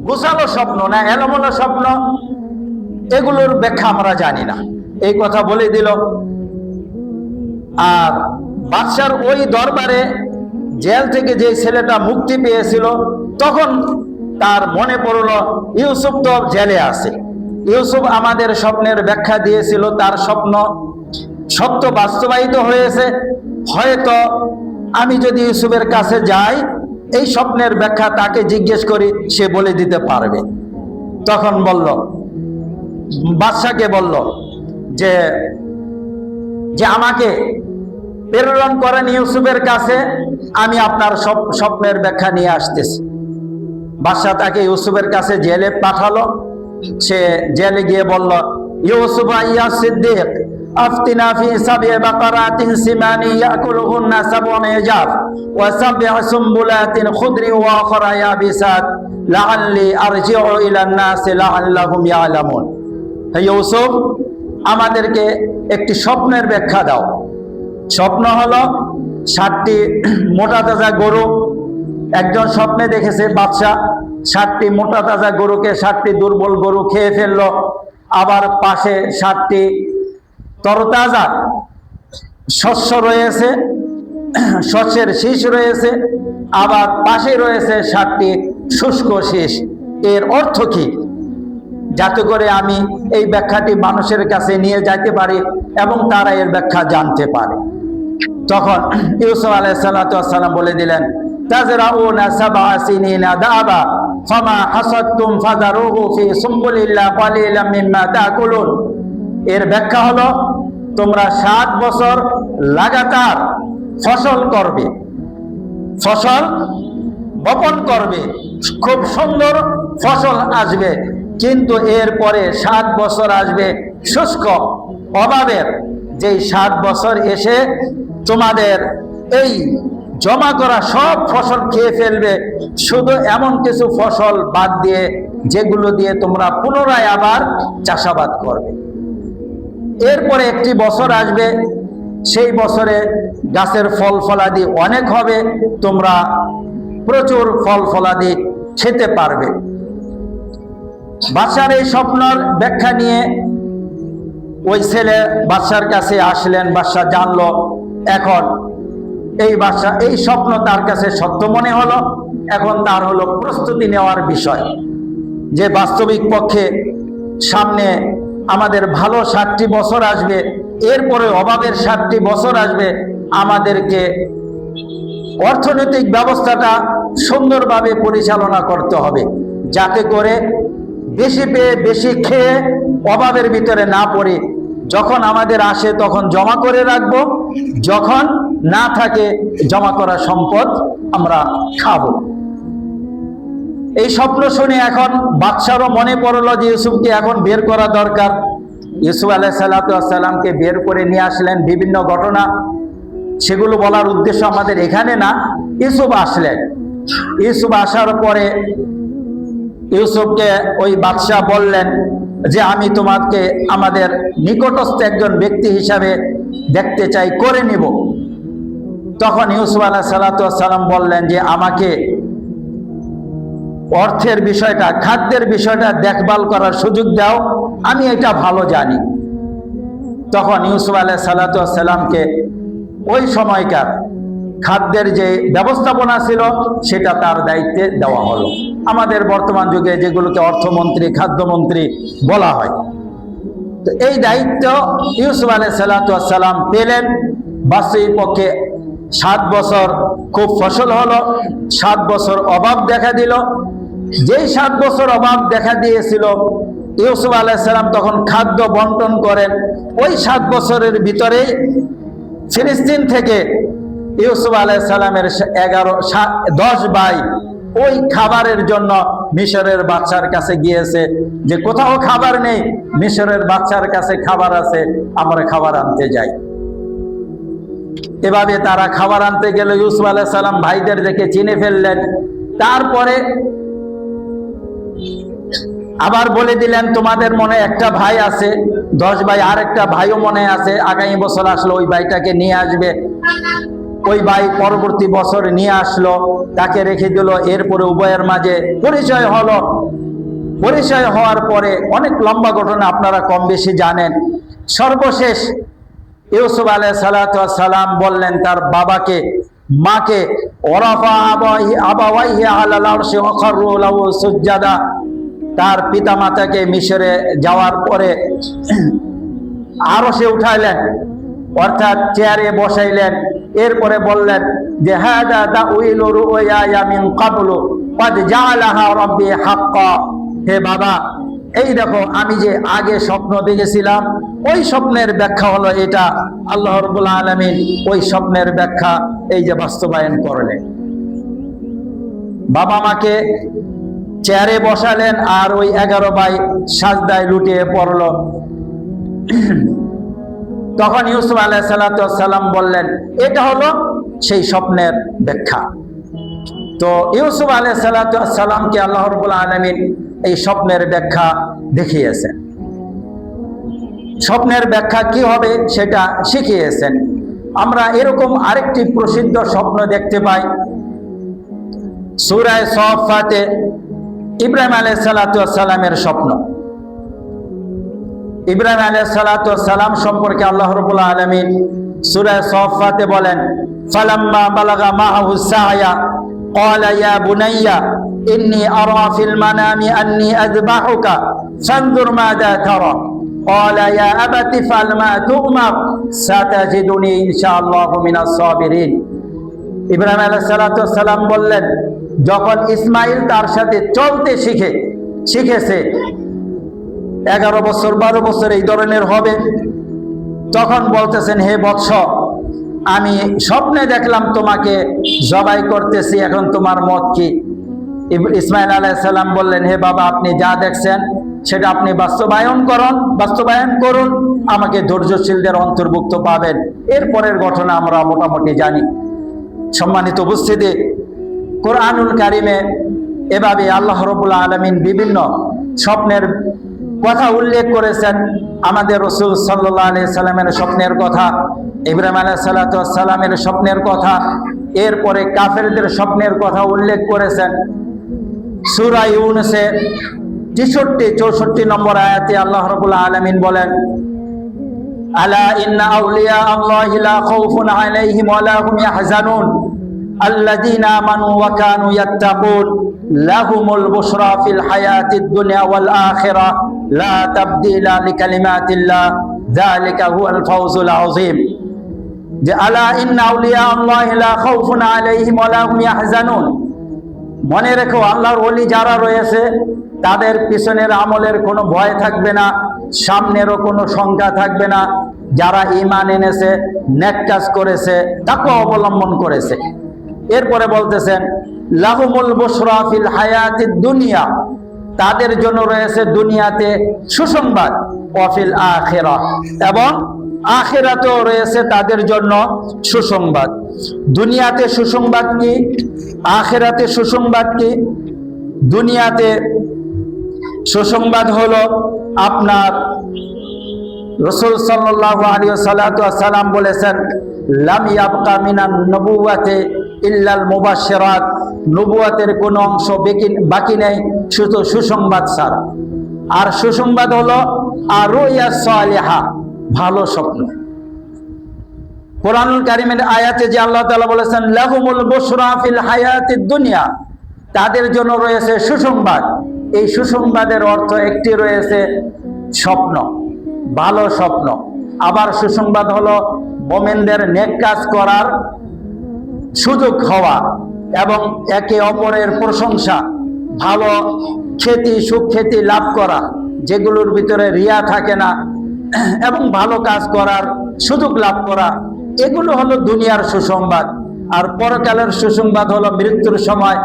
গোছালো স্বপ্ন না, এলোমেলো স্বপ্ন, এগুলোর ব্যাখ্যা আমরা জানি না, এই কথা বলে দিল। আর বাদশার ওই দরবারে জেল থেকে যে ছেলেটা মুক্তি পেয়েছিল, তখন তার মনে পড়লো ইউসুফ তো জেলে আছে, ইউসুফ আমাদের স্বপ্নের ব্যাখ্যা দিয়েছিল, তার স্বপ্ন সত্য বাস্তবায়িত হয়েছে, হয়তো আমি যদি ইউসুফের কাছে যাই, এই স্বপ্নের ব্যাখ্যা তাকে জিজ্ঞেস করি, সে বলে দিতে পারবে। তখন বলল, বাদশাকে বলল যে আমাকে প্রেরণ করেন ইউসুফের কাছে, আমি আপনার স্বপ্নের ব্যাখ্যা নিয়ে আসতেছি। বাদশা তাকে ইউসুফের কাছে জেলে পাঠালো। সে জেলে গিয়ে বলল, ইউসুফ ইয়া সিদ্দিক আফতিনা ফি সাব'i বাকারাতিন সিমানি ইয়াকুলুহুন্না সাব'un ইজাফ ওয়া সাব'i সুম্বুলাতিন খুদরি ওয়া আখরা ইয়াবিসাত লাআল্লি আরজি'ু ইলান নাসি লাআল্লাহুম ইয়ালামুন। হে ইউসুফ, আমাদেরকে একটি স্বপ্নের ব্যাখ্যা দাও। স্বপ্ন হলো 7টি মোটা তাজা গরু। একজন স্বপ্নে দেখেছে বাদশা 7টি মোটা তাজা গরুকে 7টি দুর্বল গরু খেয়ে ফেললো, আবার পাশে 7টি তরতাজা শস্য রয়েছে, শস্যের শীষ রয়েছে, আবার পাশে রয়েছে 7টি শুষ্ক শীষ। এর অর্থ কি? যাতে করে আমি এই ব্যাখ্যাটি মানুষের কাছে নিয়ে যাইতে পারি এবং তারা এর ব্যাখ্যা জানতে পারে। তখন ইউসুফ আলাইহিস সালাতু ওয়াস সালাম বলে দিলেন, তাজরাউনা সাবআ সিনিনা দাবা ফামা হাসাদতুম ফাযারুহু ফি সুম্বুলিল্লাহ ক্বালিলাম মিম্মা তাকুলুন। এর ব্যাখ্যা হলো, তোমরা 7 বছর লাগাতার ফসল করবে, ফসল বপন করবে, খুব সুন্দর ফসল আসবে, কিন্তু এরপরে 7 বছর আসবে শুষ্ক অভাবের, যেই 7 বছর এসে তোমাদের এই জমা করা সব ফসল খেয়ে ফেলবে, শুধু এমন কিছু ফসল বাদ দিয়ে যেগুলো দিয়ে তোমরা পুনরায় আবার চাষাবাদ করবে। এরপরে একটি বছর আসবে, সেই বছরে গাছের ফল ফলাদি অনেক হবে, তোমরা প্রচুর ফল ফলাদি খেতে পারবে। বাদশার এই স্বপ্নের ব্যাখ্যা নিয়ে ওই ছেলে বাদশার কাছে আসলেন। বাদশা জানলো, এখন এই বাদশা এই স্বপ্ন তার কাছে সত্য মনে হলো। এখন তার হলো প্রস্তুতি নেওয়ার বিষয়, যে বাস্তবিক পক্ষে সামনে আমাদের ভালো 7টি বছর আসবে, এরপরে অভাবের 7টি বছর আসবে। আমাদেরকে অর্থনৈতিক ব্যবস্থাটা সুন্দরভাবে পরিচালনা করতে হবে, যাতে করে বেশি পেয়ে বেশি খেয়ে অভাবের ভিতরে না পড়ে, যখন আমাদের আসে তখন জমা করে রাখবো, যখন না থাকে জমা করা সম্পদ আমরা খাবো। এই স্বপ্ন শুনে এখন বাদশারও মনে পড়লো যে ইউসুফকে এখন বের করা দরকার। ইউসুফ আলাইহিস সালাতু ওয়াস সালামকে বের করে নিয়ে আসলেন। বিভিন্ন ঘটনা, সেগুলো বলার উদ্দেশ্য আমাদের এখানে না। ইউসুফ আসলেন। ইউসুফ আসার পরে ইউসুফকে ওই বাদশা বললেন যে আমি তোমাকে আমাদের নিকটস্থ একজন ব্যক্তি হিসাবে দেখতে চাই, করে নিব। তখন ইউসুফ আলাইহিস সালাতু ওয়াস সালাম বললেন যে আমাকে অর্থের বিষয়টা, খাদ্যের বিষয়টা দেখভাল করার সুযোগ দাও, আমি এটা ভালো জানি। তখন ইউসুফ আলাইহিস সালাতু ওয়াস সালামকে ওই সময়কার খাদ্যের যে ব্যবস্থাপনা ছিল সেটা তার দায়িত্বে দেওয়া হলো। আমাদের বর্তমান যুগে যেগুলোকে অর্থমন্ত্রী, খাদ্যমন্ত্রী বলা হয়। তো এই দায়িত্ব ইউসুফ আলাইহিস সালাতু ওয়াস সালাম পেলেন। বাস্তবিক পক্ষে 7 বছর খুব ফসল হলো, 7 বছর অভাব দেখা দিল। যেই 7 বছর অভাব দেখা দিয়েছিল, ইউসুফ আলাইহিস সালাম তখন খাদ্য বন্টন করেন। ওই 7 বছরের ভিতরেই ফিলিস্তিন থেকে ইউসুফ আলাইহিস সালামের 10 ভাই ওই খাবারের জন্য মিশরের বাদশার কাছে গিয়েছে, যে কোথাও খাবার নেই, মিশরের বাদশার কাছে খাবার আছে, আমরা খাবার আনতে যাই। এভাবে তারা খাবার আনতে গেল। ইউসুফ আলাইহিস সালাম ভাইদের দেখে চিনে ফেললেন। তারপরে আবার বলে দিলেন তোমাদের মনে একটা ভাই আছে, 10 ভাই, আর একটা ভাইও মনে আছে, আগামী বছর আসলে ওই ভাইটাকে নিয়ে আসবে। ওই ভাই পরবর্তী বছর নিয়ে আসলো, তাকে রেখে দিল। এরপরে উভয়ের মাঝে পরিচয় হলো। পরিচয় হওয়ার পরে অনেক লম্বা ঘটনা, আপনারা কম বেশি জানেন। সর্বশেষ ইউসুফ আলাইহিস সালাতু ওয়াস সালাম বললেন তার বাবাকে, মাকে, ওরাফা আবাওয়াইহি আলাল আরশি ওয়া খাররু লাহু সুজদাা, তার পিতা মাতাকে মিশরে যাওয়ার পরে আরশে উঠাইলেন, অর্থাৎ চেয়ারে বসাইলেন। এরপরে বললেন যে হাদা তাউইলু রুয়ায়া মিন ক্বাবলু ক্বাদ জাআলাহা রাব্বি হাক্কা, হে বাবা, এই দেখো আমি যে আগে স্বপ্ন দেখেছিলাম ওই স্বপ্নের ব্যাখ্যা হলো এটা। আল্লাহ রাব্বুল আলামিন ওই স্বপ্নের ব্যাখ্যা এই যে বাস্তবায়ন করলেন। বাবা মাকে চেয়ারে বসালেন, আর ওই 11 ভাই সাজদায় লুটিয়ে পড়ল। তখন ইউসুফ আলাইহিস সালাতু ওয়াস সালাম বললেন এটা হলো সেই স্বপ্নের ব্যাখ্যা। তো ইউসুফ আলাইহিস সালাতু ওয়াস সালামকে আল্লাহ রাব্বুল আলামিন এই স্বপ্নের ব্যাখ্যা দেখিয়েছেন। স্বপ্নের ব্যাখ্যা কি হবে সেটা শিখিয়েছেন। আমরা এরকম আরেকটি প্রসিদ্ধ স্বপ্ন দেখতে পাই সূরা সাফফাতে, ইব্রাহিম আলাইহিস সালাতু ওয়াস সালামের স্বপ্ন। ইব্রাহিম আলাইহিস সালাতু ওয়াস সালাম সম্পর্কে আল্লাহ রাব্বুল আলামিন সূরা সাফফাতে বলেন, ফালাম্মা বালাগা মাআহু সায়া ক্বালা ইয়া বুনাইয়া ইন্নী আরা ফিল মানামি আন্নী আযবাহুকা ফানজুর মাযা তারা ক্বালা ইয়া আবাতি ফাল মা তু'মার সাতাজিদুনি ইনশাআল্লাহু মিনাস সাবিরিন। ইব্রাহিম আলাইহিস সালাতু ওয়াস সালাম বললেন, যখন ইসমাইল তার সাথে চলতে শিখেছে, 11 বছর 12 বছর এই ধরনের হবে, তখন বলতেছেন হে বৎস, আমি স্বপ্নে দেখলাম তোমাকে জবাই করতেছি, এখন তোমার মত কি? ইসমাইল আলাইহিস সালাম বললেন, হে বাবা, আপনি যা দেখছেন সেটা আপনি বাস্তবায়ন করুন, আমাকে ধৈর্যশীলদের অন্তর্ভুক্ত পাবেন। এরপরের ঘটনা আমরা মোটামুটি জানি। সম্মানিত উপস্থিতি, কোরআনুল কারিমে এভাবে আল্লাহ রাব্বুল আলামিন বিভিন্ন স্বপ্নের কথা উল্লেখ করেছেন। আমাদের রাসূল সাল্লাল্লাহু আলাইহি সাল্লামের স্বপ্নের কথা, ইব্রাহিম আলাইহিস সালাতু ওয়াস সালামের স্বপ্নের কথা, এরপরে কাফেরদের স্বপ্নের কথা উল্লেখ করেছেন। সূরা ইউনূসে 63-64 নম্বর আয়াতে আল্লাহ রাব্বুল আলামিন বলেন, আলা ইন্না আউলিয়া আল্লাহি লা খাউফুন আলাইহিম ওয়া লা হুম ইয়াহজানুন আল্লাযীনা আমানু ওয়া কানু ইয়াত্তাকুন লাহুমুল বুশরা ফিল হায়াতিদ দুনিয়া ওয়াল আখিরাহ লা তাবদীলা লিকালিমাতিল্লাহ যালিকা হুয়াল ফাওজুল আযীম। যে আলা ইন্না আউলিয়া আল্লাহি লা খাউফুন আলাইহিম ওয়া লা হুম ইয়াহজানুন, মনে রেখো আল্লাহর ওলি যারা রয়েছে তাদের পিছনের আমলের কোনো ভয় থাকবে না, সামনেরও কোনো শঙ্কা থাকবে না। যারা ঈমান এনেছে, নেক কাজ করেছে, তাকওয়া অবলম্বন করেছে। এরপরে বলতেছেন লাহুমুল বুশরা ফিল হায়াতিদ দুনিয়া, তাদের জন্য রয়েছে দুনিয়াতে সুসংবাদ, ওয়া ফিল আখিরাহ, এবং আখিরাতেও রয়েছে তাদের জন্য সুসংবাদ। দুনিয়াতে সুসংবাদ কি, আখিরাতে সুসংবাদ কি? দুনিয়াতে সুসংবাদ হলো আপনার রাসূল সাল্লাল্লাহু আলাইহি ওয়াসাল্লাম বলেছেন, লাম ইয়াবকা মিনান নবুওয়াতি ইল্লাল মুবাশশিরাত, নবুয়াতের কোনো অংশ বাকি নেই শুধু সুসংবাদ ছাড়া। আর সুসংবাদ হলো আর রুয়া সালিহা, ভালো স্বপ্ন। কোরআনুল কারীমের আয়াতে যে আল্লাহ তাআলা বলেছেন লাহুমুল বুশরা ফিল হায়াতিদ দুনিয়া, তাদের জন্য রয়েছে সুসংবাদ। এই সুসংবাদের অর্থ একটি রয়েছে স্বপ্ন, ভালো স্বপ্ন। আবার সুসংবাদ হলো মুমিনদের নেক কাজ করার সুযোগ হওয়া এবং একে অপরের প্রশংসা, ভালো সুখ্যাতি লাভ করা, যেগুলোর ভিতরে রিয়া থাকে না, এবং ভালো কাজ করার সুযোগ লাভ করা, এগুলো হলো দুনিয়ার সুসংবাদ। আর পরকালের সুসংবাদ হলো মৃত্যুর সময়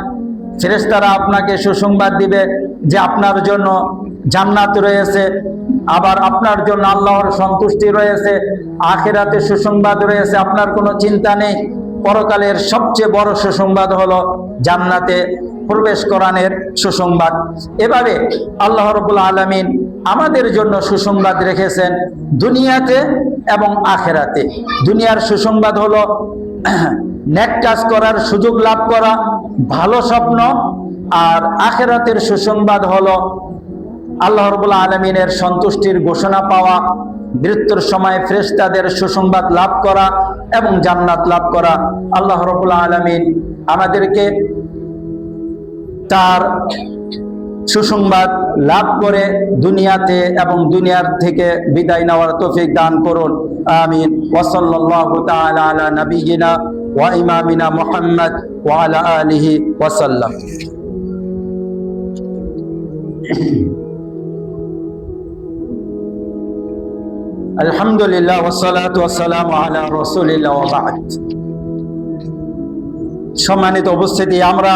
ফেরেশতারা আপনাকে সুসংবাদ দিবে যে আপনার জন্য জান্নাত রয়েছে, আবার আপনার জন্য আল্লাহর সন্তুষ্টি রয়েছে, আখিরাতে সুসংবাদ রয়েছে, আপনার কোনো চিন্তা নেই। পরকালের সবচেয়ে বড় সুসংবাদ হলো জান্নাতে প্রবেশ করানোর সুসংবাদ। এভাবে আল্লাহ রাব্বুল আলামিন আমাদের জন্য সুসংবাদ রেখেছেন দুনিয়াতে এবং আখিরাতে। দুনিয়ার সুসংবাদ হলো নেক কাজ করার সুযোগ লাভ করা, ভালো স্বপ্ন। আর আখিরাতের সুসংবাদ হলো আল্লাহ রাব্বুল আলামিনের সন্তুষ্টির ঘোষণা পাওয়া, মৃত্যুর সময় ফেরেশতাদের সুসংবাদ লাভ করা এবং জান্নাত লাভ করা। আল্লাহ রাব্বুল আলামিন আমাদেরকে তার সুসংবাদ লাভ করে দুনিয়াতে এবং দুনিয়ার থেকে বিদায় নেওয়ার তৌফিক দান করুন। আমিন। ওয়া সাল্লাল্লাহু তাআলা আলা নাবিয়িনা ওয়া ইমামিনা মুহাম্মদ ওয়া আলা আলিহি ওয়া সাল্লাম। আলহামদুলিল্লাহ ওয়াসসালাতু ওয়াসসালামু আলা রাসূলিল্লাহ ওয়া বা'দ। সম্মানিত উপস্থিতি, আমরা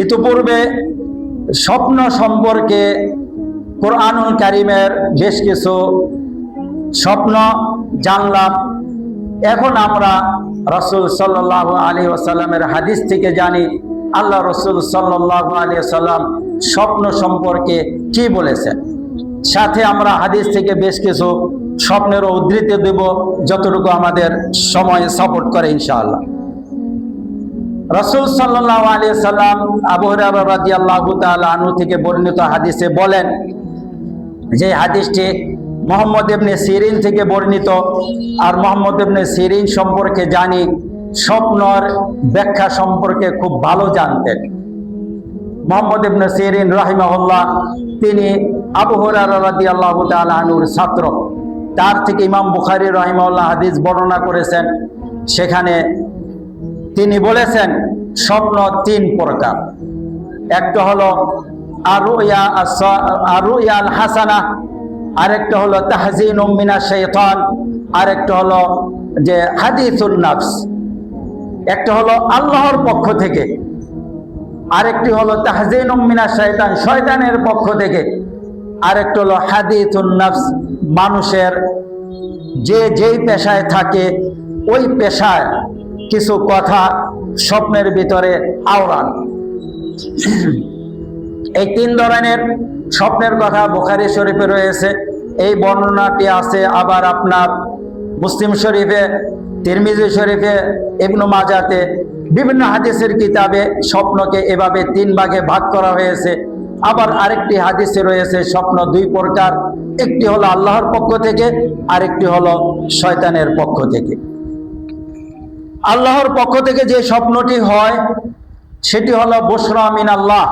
ইতিপূর্বে স্বপ্ন সম্পর্কে কোরআনুল কারীমের বেশ কিছু স্বপ্ন জানলাম। এখন আমরা রাসূল সাল্লাল্লাহু আলাইহি ওয়াসাল্লামের হাদিস থেকে জানি আল্লাহ রাসূল সাল্লাল্লাহু আলাইহি ওয়াসাল্লাম স্বপ্ন সম্পর্কে কি বলেছেন। সাথে আমরা হাদিস থেকে বেশ কিছু স্বপ্নেরও উদ্ধৃতি দেব, যতটুকু আমাদের সময় সাপোর্ট করে ইনশাআল্লাহ। রাসূল সাল্লাল্লাহু আলাইহি সাল্লাম আবু হুরায়রা রাদিয়াল্লাহু তাআলা আনহু থেকে বর্ণিত হাদিসে বলেন, যে হাদিসটি মুহাম্মদ ইবনে সিরিন থেকে বর্ণিত। আর মুহাম্মদ ইবনে সিরিন সম্পর্কে জানি স্বপ্নর ব্যাখ্যা সম্পর্কে খুব ভালো জানতেন। মুহাম্মদ ইবনে সিরিন রাহিমাহুল্লাহ তিনি আবু হুরায়রা রাদিয়াল্লাহু তাআলা আনহুর ছাত্র। তার থেকে ইমাম বুখারী রাহিমাহুল্লাহ হাদিস বর্ণনা করেছেন। সেখানে তিনি বলেছেন স্বপ্ন তিন প্রকার। একটা হলো আর-রুয়া আল হাসানা, আরেকটা হলো তাহজিনুম মিনাশ শাইতান, আরেকটা হলো যে হাদিসুন নাফস। একটা হলো আল্লাহর পক্ষ থেকে, আরেকটি হলো তাহজিনুম মিনাশ শাইতান, শয়তানের পক্ষ থেকে, আরেকটা হলো হাদিসুন নাফস, মানুষের যে যেই পেশায় থাকে ওই পেশায় কিছু কথা স্বপ্নের ভিতরে আওড়ান। এই তিন ধরনের স্বপ্নের কথা বুখারী শরীফে রয়েছে। এই বর্ণনাটি আছে আবার আপনার মুসলিম শরীফে, তিরমিজি শরীফে, ইবনে মাজাতে, বিভিন্ন হাদিসের কিতাবে স্বপ্নকে এভাবে তিন ভাগে ভাগ করা হয়েছে। আবার আরেকটি হাদিসে রয়েছে স্বপ্ন দুই প্রকার, একটি হলো আল্লাহর পক্ষ থেকে, আরেকটি হলো শয়তানের পক্ষ থেকে। আল্লাহর পক্ষ থেকে যে স্বপ্নটি হয় সেটি হলো বুশরা মিনাল্লাহ,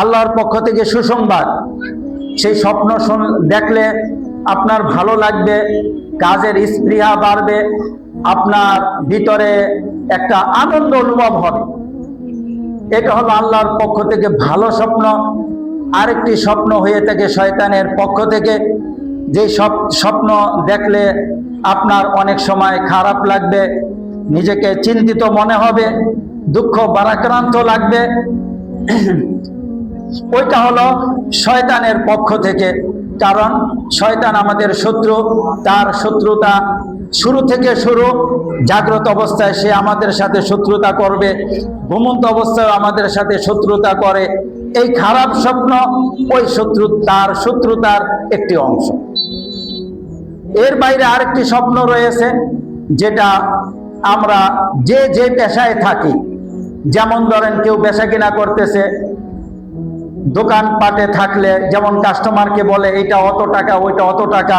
আল্লাহর পক্ষ থেকে সুসংবাদ। সেই স্বপ্ন দেখলে আপনার ভালো লাগবে, কাজের স্পৃহা বাড়বে, আপনার ভিতরে একটা আনন্দ অনুভব হবে। এটা হলো আল্লাহর পক্ষ থেকে ভালো স্বপ্ন। আরেকটি স্বপ্ন হয়ে থাকে শয়তানের পক্ষ থেকে, যে স্বপ্ন দেখলে আপনার অনেক সময় খারাপ লাগবে, নিজেকে চিন্তিত মনে হবে, দুঃখ ভারাক্রান্ত লাগবে। ওইটা হলো শয়তানের পক্ষ থেকে। কারণ শয়তান আমাদের শত্রু, তার শত্রুতা শুরু থেকে শুরু। জাগ্রত অবস্থায় সে আমাদের সাথে শত্রুতা করবে, ঘুমন্ত অবস্থায় আমাদের সাথে শত্রুতা করে। এই খারাপ স্বপ্ন ওই তার শত্রুতার একটি অংশ। এর বাইরে আরেকটি স্বপ্ন রয়েছে, যেটা আমরা যে যে পেশায় থাকি, যেমন ধরেন কেউ বেচা কিনা করতেছে, দোকানপাটে থাকলে যেমন কাস্টমারকে বলে এটা অত টাকা, ওইটা অত টাকা,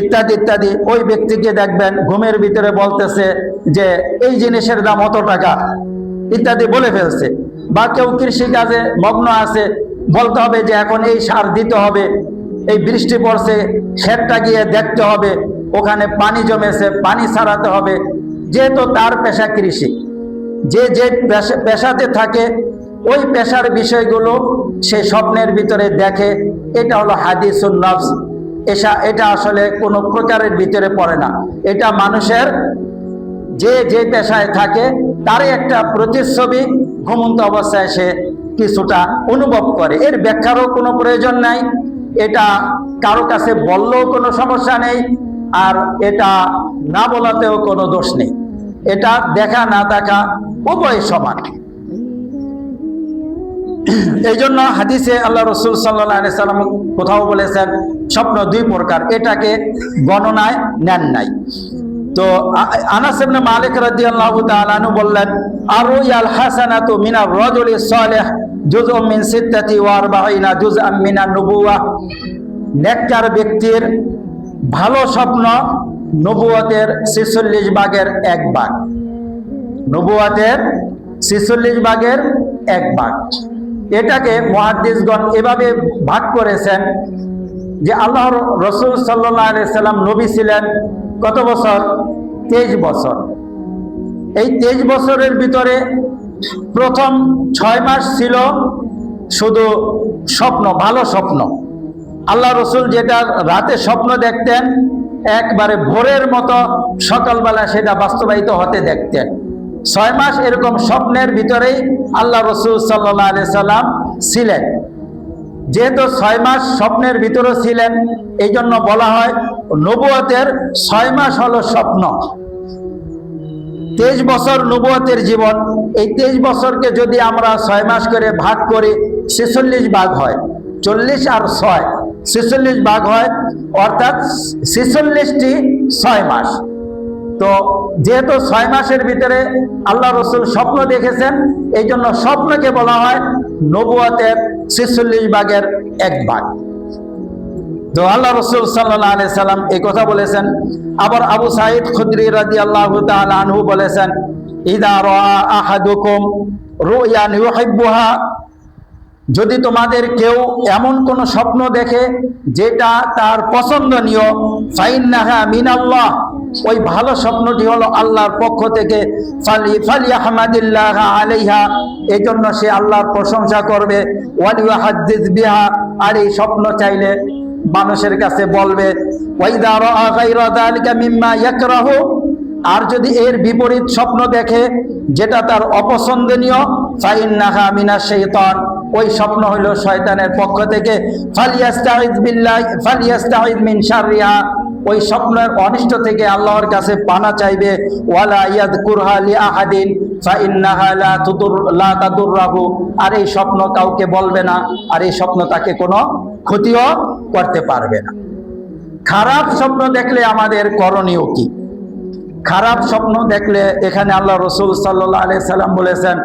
ইত্যাদি ইত্যাদি। ওই ব্যক্তিকে দেখবেন ঘুমের ভিতরে বলতেছে যে এই জিনিসের দাম অত টাকা ইত্যাদি বলে ফেলছে। বা কেউ কৃষিকাজে মগ্ন আছে, বলতে হবে যে এখন এই সার দিতে হবে, এই বৃষ্টি পড়ছে ক্ষেতটা গিয়ে দেখতে হবে, ওখানে পানি জমেছে পানি ছাড়াতে হবে। যেহেতু তার পেশা কৃষি, যে যে পেশাতে থাকে ওই পেশার বিষয়গুলো সে স্বপ্নের ভিতরে দেখে। এটা হলো হাদিসুন নফস। এটা আসলে কোনো প্রকারের ভিতরে পড়ে না। এটা মানুষের যে যে পেশায় থাকে তারই একটা প্রতিচ্ছবি ঘুমন্ত অবস্থায় সে কিছুটা অনুভব করে। এর ব্যাখ্যারও কোনো প্রয়োজন নাই, এটা কারো কাছে বললেও কোনো সমস্যা নেই, আর এটা না বলাতেও কোনো দোষ নেই। এটা দেখা না দেখা উভয় সমান। এই জন্য হাদিসে আল্লাহ রসুল সাল্লাল্লাহু আলাইহি সাল্লাম কোথাও বলেছেন স্বপ্ন দুই প্রকার, এটাকে গণনায় নেন নাই। তো আনাস ইবনে মালিক রাদিয়াল্লাহু তাআলা আনহু বললেন, আর-রুয়াল হাসানাতু মিনার রাজুলি সালিহ জুজউম মিন 46 জুজআম মিনান নবুওয়াহ। নেককার ব্যক্তির ভালো স্বপ্ন নবুয়তের 46 ভাগের 1 ভাগ, নবুয়তের 46 ভাগের 1 ভাগ। এটাকে মুহাদ্দিসগণ এভাবে ভাগ করেছেন যে আল্লাহর রসুল সাল্লাল্লাহু আলাইহি সাল্লাম নবী ছিলেন কত বছর? 23 বছর। এই 23 বছরের ভিতরে প্রথম 6 মাস ছিল শুধু স্বপ্ন, ভালো স্বপ্ন। আল্লাহ রসুল যেটা রাতে স্বপ্ন দেখতেন একবারে ভোরের মতো সকালবেলা সেটা বাস্তবায়িত হতে দেখতেন। 6 মাস এরকম স্বপ্নের ভিতরেই আল্লাহ রসুল সাল্লাল্লাহু আলাইহি সাল্লাম ছিলেন। যেহেতু 6 মাস স্বপ্নের ভিতরে ছিলেন, এই জন্য বলা হয় নবুয়তের 6 মাস হলো স্বপ্ন। 23 বছর নবুয়তের জীবন। এই 23 বছরকে যদি আমরা 6 মাস করে ভাগ করি 46 ভাগ হয়, 40 আর 6 46 ভাগ হয়, অর্থাৎ 46টি 6 মাস। তো যেহেতু 6 মাসের ভিতরে আল্লাহ রসুল স্বপ্ন দেখেছেন, এই জন্য স্বপ্নকে বলা হয় নবুয়তের 46 ভাগের 1 ভাগ। তো আল্লাহ রসুল সাল্লাল্লাহু আলাইহি সাল্লাম এই কথা বলেছেন। আবার আবু সাঈদ খুদরি রাদিয়াল্লাহু তাআলা আনহু বলেছেন, ইযা রাআ আহাদুকুম রুয়ান ইউহিব্বুহা, যদি তোমাদের কেউ এমন কোন স্বপ্ন দেখে যেটা তার পছন্দনীয়, ফাইন্নাহা মিনাল্লাহ, ওই ভালো স্বপ্নটি হলো আল্লাহর পক্ষ থেকে, ফালিয়াহমাদিল্লাহ আলাইহা, এই জন্য সে আল্লাহর প্রশংসা করবে, ওয়ালিয়াহাদ্দিস বিহা, আর এই স্বপ্ন চাইলে মানুষের কাছে বলবে। ওয়াইদা রাআ গায়রা যালিকা মিম্মা ইয়াকরাহু, আর যদি এর বিপরীত স্বপ্ন দেখে যেটা তার অপছন্দনীয়, ফাইন্নাহা মিনাশ শাইতান, ওই স্বপ্ন হলো শয়তানের পক্ষ থেকে, ফালিয়াস্তাইজ বিল্লাহ ফালিয়াস্তাইজ মিন শাররিহা, ওই স্বপ্নের অনিষ্ট থেকে আল্লাহর কাছে পানা চাইবে। ওয়ালা ইয়াযকুরহা লিআহাদিন ফাইন্নাহা লা তাদুররাহু, আর এই স্বপ্ন কাউকে বলবে না, আর এই স্বপ্ন তাকে কোনো ক্ষতিও করতে পারবে না। খারাপ স্বপ্ন দেখলে আমাদের করণীয় কি? খারাপ স্বপ্ন দেখলে এখানে আল্লাহ রসুল সাল্লাল্লাহু আলাইহি সাল্লাম বলেছেন,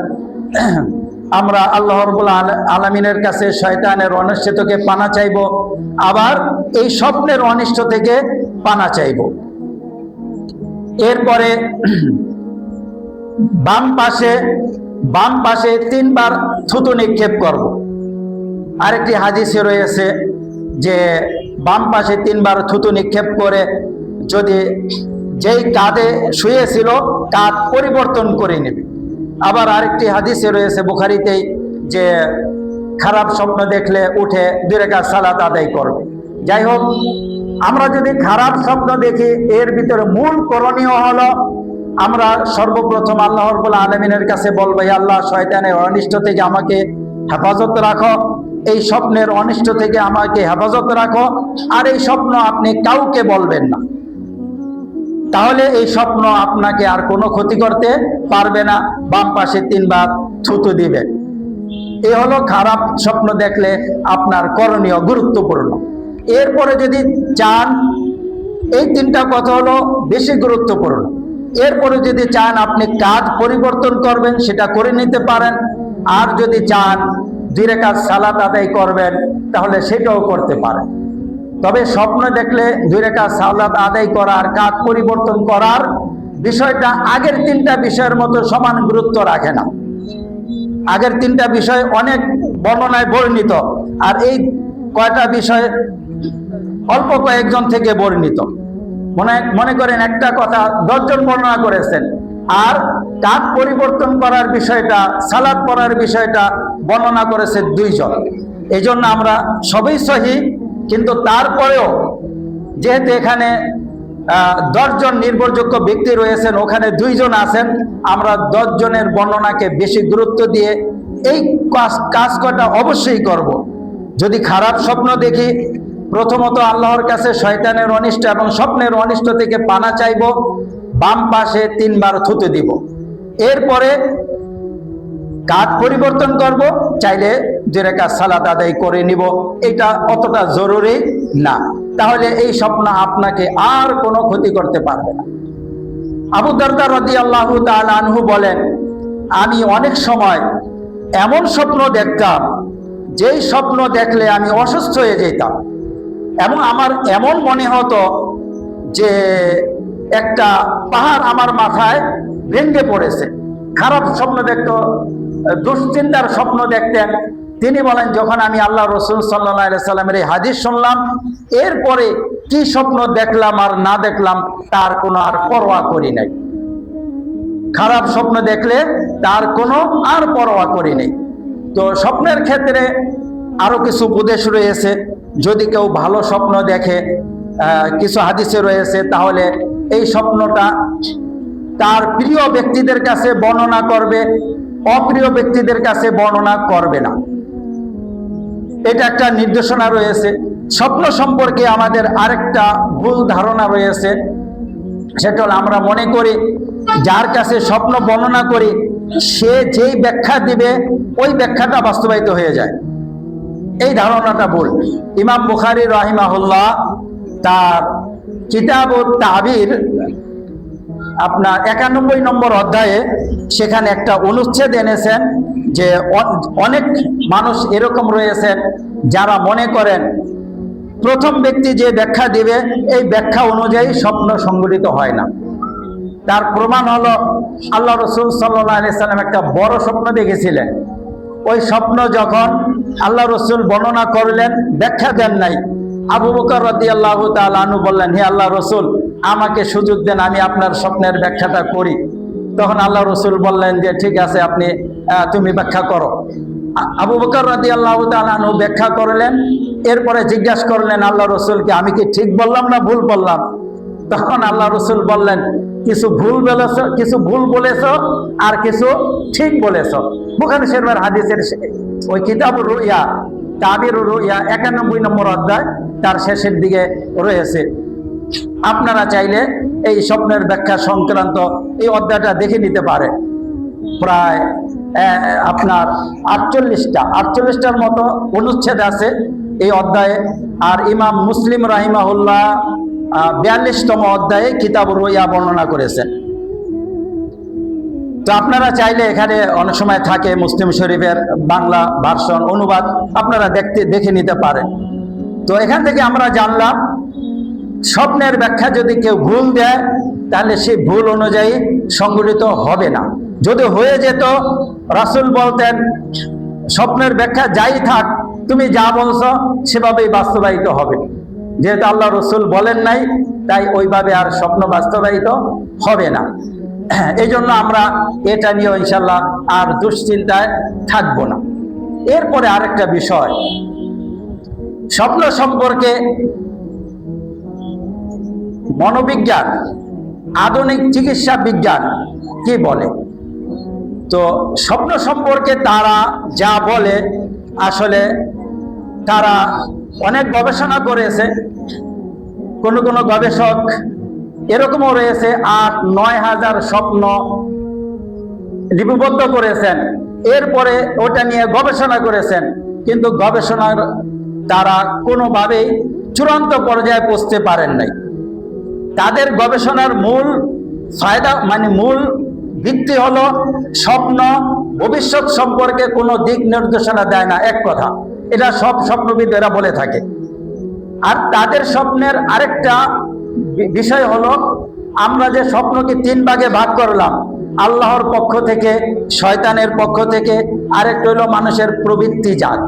আমরা আল্লাহ রাব্বুল আলামিনের কাছে শয়তানের অনিষ্ট থেকে পানা চাইব, আবার এই স্বপ্নের অনিষ্ট থেকে পানা চাইব। এরপরে বাম পাশে 3 বার থুতু নিক্ষেপ করব। আরেকটি হাদিসে রয়েছে যে বাম পাশে 3 বার থুতু নিক্ষেপ করে যদি যেই কাঁধে শুয়েছিল কাঁধ পরিবর্তন করে নেবে। আবার আরেকটি হাদিসে রয়েছে বুখারীতেই যে খারাপ স্বপ্ন দেখলে উঠে 2 রাকাত সালাত আদায় করবে। যাই হোক, আমরা যদি খারাপ স্বপ্ন দেখি এর ভিতরে মূল করণীয় হলো আমরা সর্বপ্রথম আল্লাহ রাব্বুল আলামিনের কাছে বলবো, হে আল্লাহ, শয়তানের অনিষ্ট থেকে আমাকে হেফাজত রাখো, এই স্বপ্নের অনিষ্ট থেকে আমাকে হেফাজত রাখো, আর এই স্বপ্ন আপনি কাউকে বলবেন না, তাহলে এই স্বপ্ন আপনাকে আর কোনো ক্ষতি করতে পারবে না। বাম পাশে 3 বার থুতু দিবে। এ হলো খারাপ স্বপ্ন দেখলে আপনার করণীয়, গুরুত্বপূর্ণ। এরপরে যদি চান, এই 3টা কথা হলো বেশি গুরুত্বপূর্ণ। এরপরে যদি চান আপনি কাজ পরিবর্তন করবেন, সেটা করে নিতে পারেন। আর যদি চান 2 রাকাত সালাত আদায় করবেন, তাহলে সেটাও করতে পারেন। তবে স্বপ্ন দেখলে 2 রাকাত সালাত আদায় করার, কাজ পরিবর্তন করার বিষয়টা আগের 3টা বিষয়ের মতো সমান গুরুত্ব রাখে না। আগের 3টা বিষয় অনেক বর্ণনায় বর্ণিত, আর এই কয়টা বিষয় অল্প কয়েকজন থেকে বর্ণিত। মনে করেন একটা কথা 10 জন বর্ণনা করেছেন, আর কাজ পরিবর্তন করার বিষয়টা, সালাত পড়ার বিষয়টা বর্ণনা করেছে 2 জন। এই জন্য আমরা সবই সহিহ, কিন্তু তারপরেও যেহেতু এখানে 10 জন নির্ভরযোগ্য ব্যক্তি রয়েছেন, ওখানে 2 জন আছেন, আমরা 10 জনের বর্ণনাকে বেশি গুরুত্ব দিয়ে এই কাজ কটা অবশ্যই করব। যদি খারাপ স্বপ্ন দেখি, প্রথমত আল্লাহর কাছে শয়তানের অনিষ্ট এবং স্বপ্নের অনিষ্ট থেকে পানা চাইব। বাম পাশে 3 বার থুতু দিব। এরপরে কাঁধ পরিবর্তন করব, চাইলে 2 রাকাত সালাত আদায় করে নিব, এটা অতটা জরুরি না। তাহলে এই স্বপ্ন আপনাকে আর কোনো ক্ষতি করতে পারবে না। আবু দারদা রাদিয়াল্লাহু তাআলা আনহু বলেন, আমি অনেক সময় এমন স্বপ্ন দেখতাম যেই স্বপ্ন দেখলে আমি অসুস্থ হয়ে যেতাম, এবং আমার এমন মনে হতো যে একটা পাহাড় আমার মাথায় ভেঙে পড়েছে। খারাপ স্বপ্ন দেখত, দুশ্চিন্তার স্বপ্ন দেখতেন। তিনি বলেন, যখন আমি আল্লাহ রসুল সাল্লাল্লাহু আলাইহি সাল্লামের এই হাদিস শুনলাম, এরপরে কি স্বপ্ন দেখলাম আর না দেখলাম তার কোনো আর পরোয়া করি নাই। খারাপ স্বপ্ন দেখলে তার কোনো আর পরোয়া করি নাই। তো স্বপ্নের ক্ষেত্রে আরো কিছু উপদেশ রয়েছে। যদি কেউ ভালো স্বপ্ন দেখে, কিছু হাদিসে রয়েছে, তাহলে এই স্বপ্নটা তার প্রিয় ব্যক্তিদের কাছে বর্ণনা করবে, অপ্রিয় ব্যক্তিদের কাছে বর্ণনা করবে না। এটা একটা নির্দেশনা রয়েছে। স্বপ্ন সম্পর্কে আমাদের আরেকটা ভুল ধারণা রয়েছে, সেটা হলো আমরা মনে করি যার কাছে স্বপ্ন বর্ণনা করি সে যেই ব্যাখ্যা দিবে ওই ব্যাখ্যাটা বাস্তবায়িত হয়ে যায়। এই ধারণাটা ভুল। ইমাম বুখারী রাহিমাহুল্লাহ তার কিতাবুত তাবির আপনার 91 নম্বর অধ্যায়ে সেখানে একটা অনুচ্ছেদ এনেছেন যে অনেক মানুষ এরকম রয়েছেন যারা মনে করেন প্রথম ব্যক্তি যে ব্যাখ্যা দিবে এই ব্যাখ্যা অনুযায়ী স্বপ্ন সংঘটিত হয় না। তার প্রমাণ হলো আল্লাহ রসুল সাল্লাল্লাহু আলাইহি সাল্লাম একটা বড় স্বপ্ন দেখেছিলেন। ওই স্বপ্ন যখন আল্লাহ রসুল বর্ণনা করলেন, ব্যাখ্যা দেন নাই, আবু বকর রাদিয়াল্লাহু তাআলা আনহু বললেন, হে আল্লাহ রসুল, আমাকে সুযোগ দেন, আমি আপনার স্বপ্নের ব্যাখ্যাটা করি। তখন আল্লাহ রসুল বললেন যে ঠিক আছে, তুমি ব্যাখ্যা করো। আবু বকর রাদিয়াল্লাহু তাআলা আনহু ব্যাখ্যা করলেন। এরপরে জিজ্ঞাসা করলেন আল্লাহ রসুলকে, আমি কি ঠিক বললাম না ভুল বললাম? তখন আল্লাহ রসুল বললেন, কিছু ভুল বলেছ আর কিছু ঠিক বলেছ। বুখারী শরীফের হাদিসের ওই কিতাবুর রুইয়া, তাবিরুর রুইয়া 91 নম্বর অধ্যায় তার শেষের দিকে রয়েছে। আপনারা চাইলে এই স্বপ্নের ব্যাখ্যা সংক্রান্ত এই অধ্যায়টা দেখে নিতে পারে। প্রায় আপনার 48টার মতো অনুচ্ছেদ আছে এই অধ্যায়ে। আর ইমাম মুসলিম রাহিমাহুল্লাহ 42তম অধ্যায়ে কিতাবুর রুইয়া বর্ণনা করেছেন। তো আপনারা চাইলে এখানে অনেক সময় থাকে মুসলিম শরীফের বাংলা ভার্সন অনুবাদ, আপনারা দেখে নিতে পারেন। তো এখান থেকে আমরা জানলাম স্বপ্নের ব্যাখ্যা যদি কেউ ভুল দেয় তাহলে সেই ভুল অনুযায়ী সংগঠিত হবে না। যদি হয়ে যেত, রাসূল বলতেন স্বপ্নের ব্যাখ্যা যাই থাক, তুমি যা বলছো সেভাবেই বাস্তবায়িত হবে। যেহেতু আল্লাহ রসুল বলেন নাই, তাই ওইভাবে আর স্বপ্ন বাস্তবায়িত হবে না। এই জন্য আমরা এটা নিয়ে ইনশাল্লাহ আর দুশ্চিন্তায় থাকবো না। এরপরে আরেকটা বিষয়, স্বপ্ন সম্পর্কে মনোবিজ্ঞান, আধুনিক চিকিৎসা বিজ্ঞান কি বলে। তো স্বপ্ন সম্পর্কে তারা যা বলে, আসলে তারা অনেক গবেষণা করেছে। কোনো গবেষক এরকমও রয়েছে 8-9 হাজার স্বপ্ন লিপিবদ্ধ করেছেন, এরপরে ওটা নিয়ে গবেষণা করেছেন, কিন্তু গবেষণার তারা কোনোভাবেই চূড়ান্ত পর্যায়ে পৌঁছতে পারেন নাই। তাদের গবেষণার মূল ফায়দা মূল ভিত্তি হলো স্বপ্ন ভবিষ্যৎ সম্পর্কে কোনো দিক নির্দেশনা দেয় না, এক কথা। এটা সব স্বপ্নবিদেরা বলে থাকে। আর তাদের স্বপ্নের আরেকটা বিষয় হলো, আমরা যে স্বপ্নকে 3 ভাগে ভাগ করলাম, আল্লাহর পক্ষ থেকে, শয়তানের পক্ষ থেকে, আরেকটা হলো মানুষের প্রবৃত্তিজাত।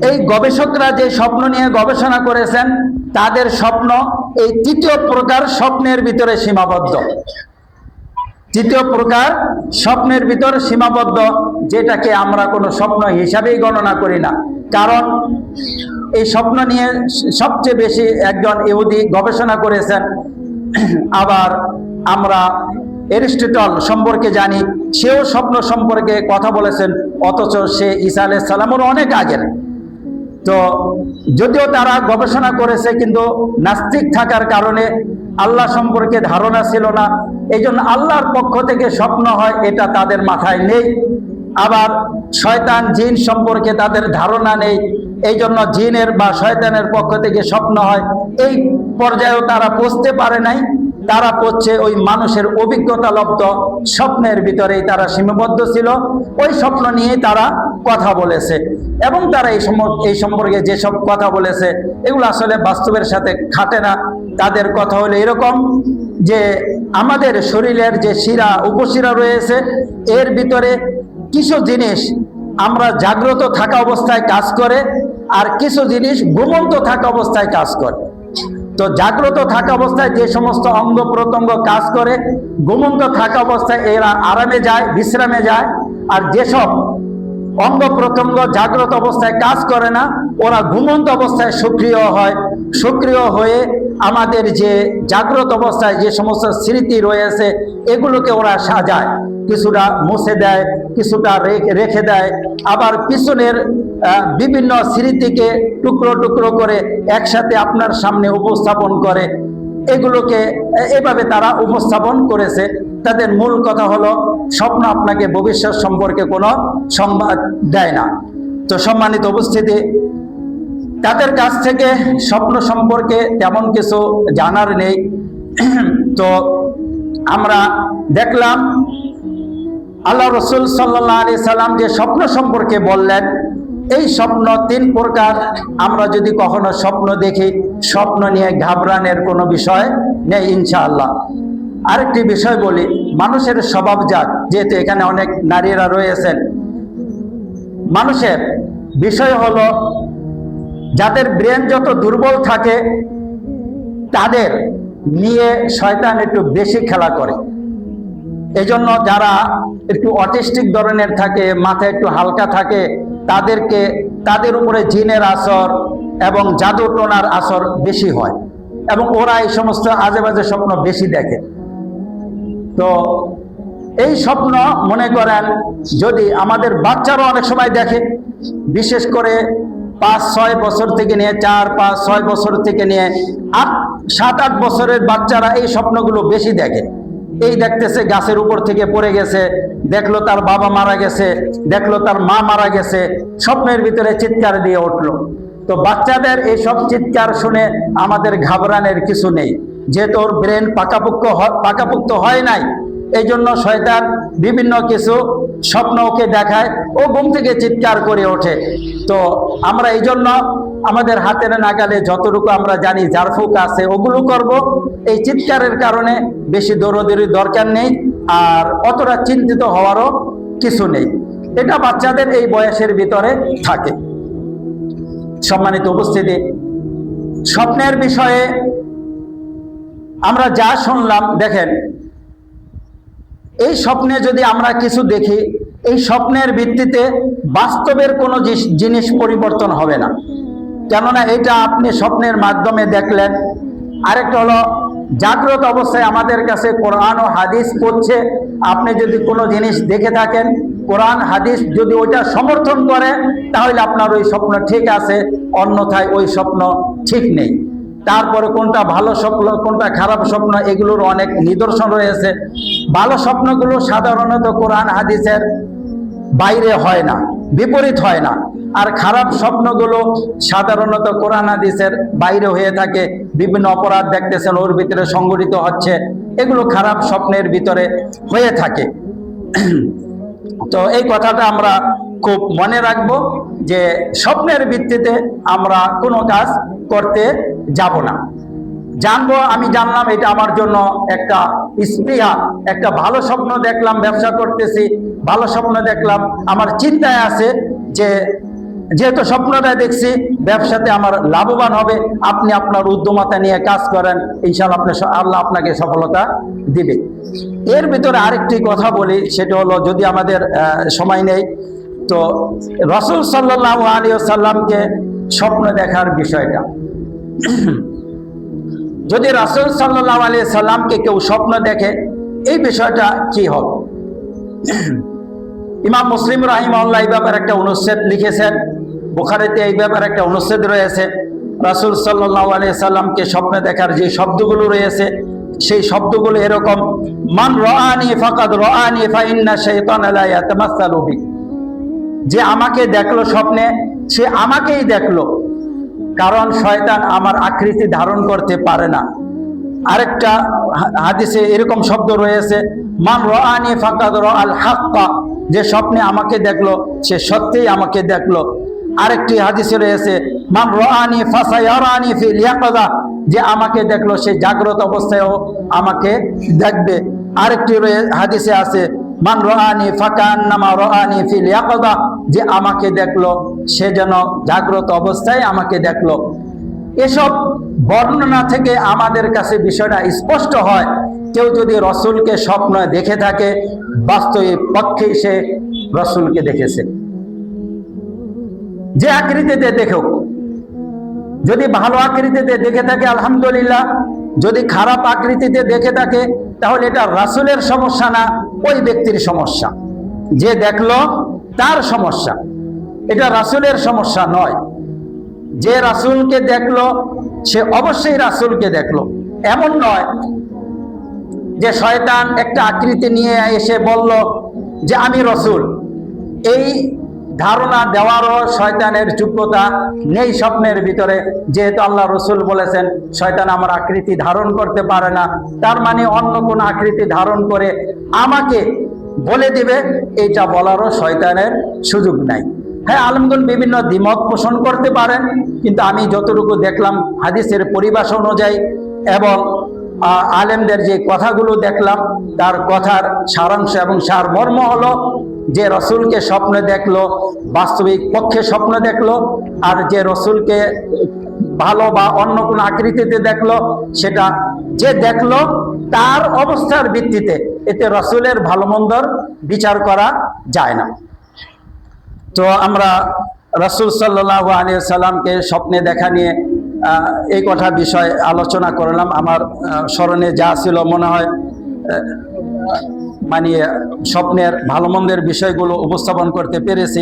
এই গবেষকরা যে স্বপ্ন নিয়ে গবেষণা করেছেন, তাদের স্বপ্ন এই 3য় প্রকার স্বপ্নের ভিতরে সীমাবদ্ধ। 3য় প্রকার স্বপ্নের ভিতরে সীমাবদ্ধ, যেটাকে আমরা কোনো স্বপ্ন হিসাবেই গণনা করি না। কারণ এই স্বপ্ন নিয়ে সবচেয়ে বেশি একজন ইহুদি গবেষণা করেছেন। আবার আমরা এরিস্টটল সম্পর্কে জানি, সেও স্বপ্ন সম্পর্কে কথা বলেছেন, অথচ সে ঈসা আলাইহিস সালামের অনেক আগের। তো যদিও তারা গবেষণা করেছে, কিন্তু নাস্তিক থাকার কারণে আল্লাহ সম্পর্কে ধারণা ছিল না, এই জন্য আল্লাহর পক্ষ থেকে স্বপ্ন হয় এটা তাদের মাথায় নেই। আবার শয়তান জিন সম্পর্কে তাদের ধারণা নেই, এই জন্য জিনের বা শয়তানের পক্ষ থেকে স্বপ্ন হয় এই পর্যায়েও তারা পৌঁছতে পারে নাই। তারা পড়ছে ওই মানুষের অভিজ্ঞতা লব্ধ স্বপ্নের ভিতরেই তারা সীমাবদ্ধ ছিল, ওই স্বপ্ন নিয়েই তারা কথা বলেছে। এবং তারা এই সম্পর্কে যেসব কথা বলেছে এগুলো আসলে বাস্তবের সাথে খাটে না। তাদের কথা হলো এরকম যে আমাদের শরীরের যে শিরা উপশিরা রয়েছে এর ভিতরে কিছু জিনিস আমরা জাগ্রত থাকা অবস্থায় কাজ করে, আর কিছু জিনিস ঘুমন্ত থাকা অবস্থায় কাজ করে। তো জাগ্রত থাকা অবস্থায় যে সমস্ত অঙ্গ প্রত্যঙ্গ কাজ করে, ঘুমন্ত থাকা অবস্থায় এরা আরামে যায়, বিশ্রামে যায়। আর যেসব অঙ্গ প্রত্যঙ্গ জাগ্রত অবস্থায় কাজ করে না, ওরা ঘুমন্ত অবস্থায় সক্রিয় হয়। সক্রিয় হয়ে আমাদের যে জাগ্রত অবস্থায় যে সমস্ত স্মৃতি রয়েছে এগুলোকে ওরা সাজায়, কিছুটা মুছে দেয়, কিছুটা রেখে দেয়। আবার পিছনের বিভিন্ন স্মৃতিকে টুকরো টুকরো করে একসাথে আপনার সামনে উপস্থাপন করে। এগুলোকে এভাবে তারা উপস্থাপন করেছে। তাদের মূল কথা হলো স্বপ্ন আপনাকে ভবিষ্যৎ সম্পর্কে কোনো সংবাদ দেয় না। তো সম্মানিত উপস্থিতি, তাদের কাছ থেকে স্বপ্ন সম্পর্কে তেমন কিছু জানার নেই। তো আমরা দেখলাম আল্লাহ রসুল সাল্লাল্লাহু আলাইহি সাল্লাম যে স্বপ্ন সম্পর্কে বললেন, এই স্বপ্ন 3 প্রকার। আমরা যদি কখনো স্বপ্ন দেখি, স্বপ্ন নিয়ে ঘাবড়ানোর কোনো বিষয় নেই ইনশাআল্লাহ। আরেকটি বিষয় বলি, মানুষের স্বভাবজাত, যেহেতু এখানে অনেক নারীরা রয়েছেন, মানুষের বিষয় হলো যাদের ব্রেন যত দুর্বল থাকে তাদের নিয়ে শয়তান একটু বেশি খেলা করে। এজন্য যারা একটু অটিস্টিক ধরনের থাকে, মাথা একটু হালকা থাকে, তাদের উপরে জিনের আসর এবং জাদু টোনার আসর বেশি হয়, এবং ওরা এই সমস্ত আজে বাজে স্বপ্ন বেশি দেখে। তো এই স্বপ্ন মনে করেন যদি আমাদের বাচ্চারা অনেক সময় দেখে, বিশেষ করে 5-6 বছর থেকে নিয়ে 4-5-6 বছর থেকে নিয়ে 7-8 বছরের বাচ্চারা এই স্বপ্নগুলো বেশি দেখে। এই দেখতেছে গাছের উপর থেকে পড়ে গেছে, দেখলো তার বাবা মারা গেছে, দেখলো তার মা মারা গেছে, স্বপ্নের ভিতরে চিৎকার দিয়ে উঠলো। তো বাচ্চাদের এইসব চিৎকার শুনে আমাদের ঘাবড়ানোর কিছু নেই, যেহেতু ওর ব্রেন পাকাপোক্ত হয় নাই। এই জন্য শয়তান বিভিন্ন কিছু স্বপ্ন ওকে দেখায়, ও ঘুম থেকে চিৎকার করে ওঠে। তো আমরা এই জন্য আমাদের হাতের নাগালে যতটুকু আমরা জানি ঝাড়ফুঁক আছে ওগুলো করব। এই চিৎকারের কারণে বেশি দৌড়দৌড়ির দরকার নেই, আর অতটা চিন্তিত হওয়ারও কিছু নেই। এটা বাচ্চাদের এই বয়সের ভিতরে থাকে। সম্মানিত উপস্থিতি, স্বপ্নের বিষয়ে আমরা যা শুনলাম, দেখেন এই স্বপ্নে যদি আমরা কিছু দেখি, এই স্বপ্নের ভিত্তিতে বাস্তবের কোনো জিনিস পরিবর্তন হবে না, কেননা এটা আপনি স্বপ্নের মাধ্যমে দেখলেন। আরেকটা হলো জাগ্রত অবস্থায় আমাদের কাছে কোরআন ও হাদিস পড়ছে, আপনি যদি কোনো জিনিস দেখে থাকেন, কোরআন হাদিস যদি ওইটা সমর্থন করে তাহলে আপনার ওই স্বপ্ন ঠিক আছে, অন্যথায় ওই স্বপ্ন ঠিক নেই। তারপরে কোনটা ভালো স্বপ্ন কোনটা খারাপ স্বপ্ন এগুলোর অনেক নিদর্শন রয়েছে। ভালো স্বপ্নগুলো সাধারণত কোরআন হাদিসের বাইরে হয় না, বিপরীত হয় না। আর খারাপ স্বপ্নগুলো সাধারণত কোরআন হাদিসের বাইরে হয়ে থাকে। বিভিন্ন অপরাধ দেখতেছেন ওর ভিতরে সংগঠিত হচ্ছে, এগুলো খারাপ স্বপ্নের ভিতরে হয়ে থাকে। তো এই কথাটা আমরা খুব মনে রাখবো যে স্বপ্নের ভিত্তিতে আমরা কোনো কাজ করতে যাব না। জানবো, আমি জানলাম এটা আমার জন্য একটা স্পৃহা, একটা ভালো স্বপ্ন দেখলাম, ব্যবসা করতেছি, ভালো স্বপ্ন দেখলাম, আমার চিন্তায় আছে যে যেহেতু স্বপ্নটা দেখছি ব্যবসাতে আমার লাভবান হবে, আপনি আপনার উদ্যমতা নিয়ে কাজ করেন, ইনশাআল্লাহ আল্লাহ আপনাকে সফলতা দিবে। এর ভিতরে আরেকটি কথা বলি, সেটা হলো যদি আমাদের সময় নেই, তো রাসূল সাল্লাল্লাহু আলাইহি ওয়াসাল্লামকে স্বপ্ন দেখার বিষয়টা, যদি রাসূল সাল্লাল্লাহু আলাইহি সাল্লামকে কেউ স্বপ্ন দেখে এই বিষয়টা কি হবে? ইমাম মুসলিম রাহিমাহুল্লাহ এই ব্যাপারে একটা অনুচ্ছেদ লিখেছেন। বুখারীতে এই ব্যাপারে একটা অনুচ্ছেদ রয়েছে। রাসূল সাল্লাল্লাহু আলাইহি সাল্লামকে স্বপ্নে দেখার যে শব্দগুলো রয়েছে, সেই শব্দগুলো এরকম: মান রাআনি ফাকাদ রাআনি ফা ইন্না শাইতানা লা ইয়াতামাসসালু বি। যে আমাকে দেখলো স্বপ্নে, সে আমাকেই দেখলো, কারণ শয়তান আমার আকৃতি ধারণ করতে পারে না। আরেকটা হাদিসে এরকম শব্দ রয়েছে: মান রাআনি ফাকাদ রাআল হাক্কা। যে স্বপ্নে আমাকে দেখলো, সে সত্যিই আমাকে দেখলো। আরেকটি হাদিসে রয়েছে: মান রাআনি ফাসায়ারানি ফিল ইয়াকাযা। যে আমাকে দেখলো, সে জাগ্রত অবস্থায়ও আমাকে দেখবে। আরেকটি হাদিসে আছে: মান রাআনি ফাকান্নামা রাআনি ফিল ইয়াকাযা। যে আমাকে দেখলো, সে যেন জাগ্রত অবস্থায় আমাকে দেখলো। এসব বর্ণনা থেকে আমাদের কাছে বিষয়টা স্পষ্ট হয়, কেউ যদি রসুলকে স্বপ্ন দেখে থাকে, বাস্তবিক পক্ষেই সে রসুলকে দেখেছে। যে আকৃতিতে দেখুক, যদি ভালো আকৃতিতে দেখে থাকে আলহামদুলিল্লাহ, যদি খারাপ আকৃতিতে দেখে থাকে তাহলে এটা রাসূলের সমস্যা না, ওই ব্যক্তির সমস্যা। যে দেখলো তার সমস্যা, এটা রাসূলের সমস্যা নয়। যে রাসূলকে দেখলো সে অবশ্যই রাসূলকে দেখলো। এমন নয় যে শয়তান একটা আকৃতি নিয়ে এসে বলল যে আমি রসুল। এই ধারণা দেওয়ারও শয়তানের যোগ্যতা নেই স্বপ্নের ভিতরে। যেহেতু আল্লাহ রসুল বলেছেন শয়তান আমার আকৃতি ধারণ করতে পারে না, তার মানে অন্য কোন আকৃতি ধারণ করে আমাকে বলে দিবে, এইটা বলারও শয়তানের সুযোগ নাই। হ্যাঁ, আলেমগণ বিভিন্ন দ্বিমত পোষণ করতে পারেন, কিন্তু আমি যতটুকু দেখলাম হাদিসের পরিভাষা অনুযায়ী এবং আলেমদের যে কথাগুলো দেখলাম, তার কথার সারাংশ এবং সারমর্ম হলো যে রসুলকে স্বপ্নে দেখলো, বাস্তবিক পক্ষে স্বপ্ন দেখলো। আর যে রসুলকে ভালো বা অন্য কোন আকৃতিতে দেখলো, সেটা যে দেখলো তার অবস্থার ভিত্তিতে, এতে রসুলের ভালো মন্দর বিচার করা যায় না। তো আমরা রাসূল সাল্লাল্লাহু আলাইহি সাল্লামকে স্বপ্নে দেখা নিয়ে এই কথা বিষয় আলোচনা করলাম। আমার স্মরণে যা ছিল মনে হয় মানে স্বপ্নের ভালো মন্দের বিষয়গুলো উপস্থাপন করতে পেরেছি।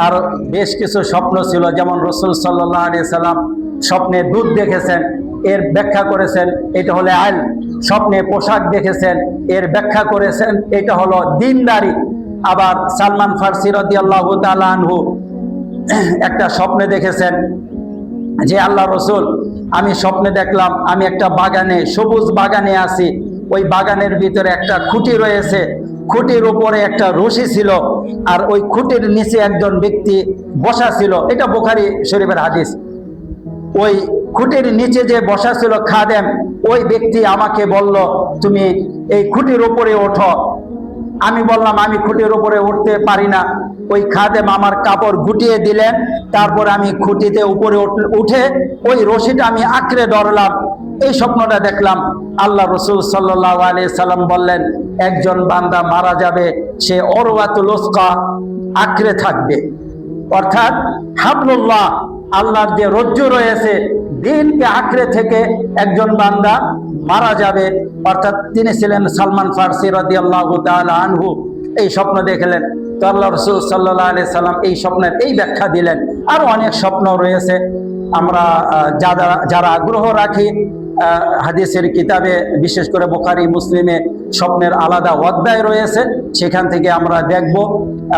আর বেশ কিছু স্বপ্ন ছিল, যেমন রাসূল সাল্লাল্লাহু আলাইহি সাল্লাম স্বপ্নে দুধ দেখেছেন, এর ব্যাখ্যা করেছেন এটা হলো আইল। স্বপ্নে পোশাক দেখেছেন, এর ব্যাখ্যা করেছেন এটা হলো দিনদারি। আবার সালমান ফারসি রাদিয়াল্লাহু তাআলা আনহু একটা স্বপ্নে দেখেছেন যে আল্লাহ রসুল, আমি স্বপ্নে দেখলাম আমি একটা বাগানে, সবুজ বাগানে আছি, ওই বাগানের ভিতরে একটা খুঁটি রয়েছে, খুঁটির উপরে একটা রশি ছিল, আর ওই খুঁটির নিচে একজন ব্যক্তি বসা ছিল। এটা বুখারী শরীফের হাদিস। ওই খুঁটির নিচে যে বসা ছিল খাদেম, ওই ব্যক্তি আমাকে বলল তুমি এই খুঁটির উপরে ওঠো। আমি বললাম আমি খুঁটির উপরে উঠতে পারি না। ওই খাদেম আমার কাপড় গুটিয়ে দিলেন, তারপর আমি খুঁটিতে উপরে উঠে ওই রশিটা আমি আঁকড়ে ধরলাম। এই স্বপ্নটা দেখলাম। আল্লাহ রসুল সাল্লাল্লাহু আলাইহি সাল্লাম বললেন একজন বান্দা মারা যাবে, সে উরওয়াতুল উসকা আঁকড়ে থাকবে, অর্থাৎ হাবলুল্লাহ, আল্লাহর যে রজ্জু রয়েছে, দিনকে আঁকড়ে থেকে একজন বান্দা মারা যাবে। অর্থাৎ তিনি ছিলেন সালমান ফারসি রাদিয়াল্লাহু তাআলা আনহু। এই স্বপ্ন দেখলেন। তো আল্লাহ রাসূল সাল্লাল্লাহু আলাইহি সাল্লাম এই স্বপ্নের এই ব্যাখ্যা দিলেন। আরো অনেক স্বপ্ন রয়েছে। আমরা যারা আগ্রহ রাখি হাদিসের কিতাবে, বিশেষ করে বুখারী মুসলিমে স্বপ্নের আলাদা অধ্যায় রয়েছে, সেখান থেকে আমরা দেখব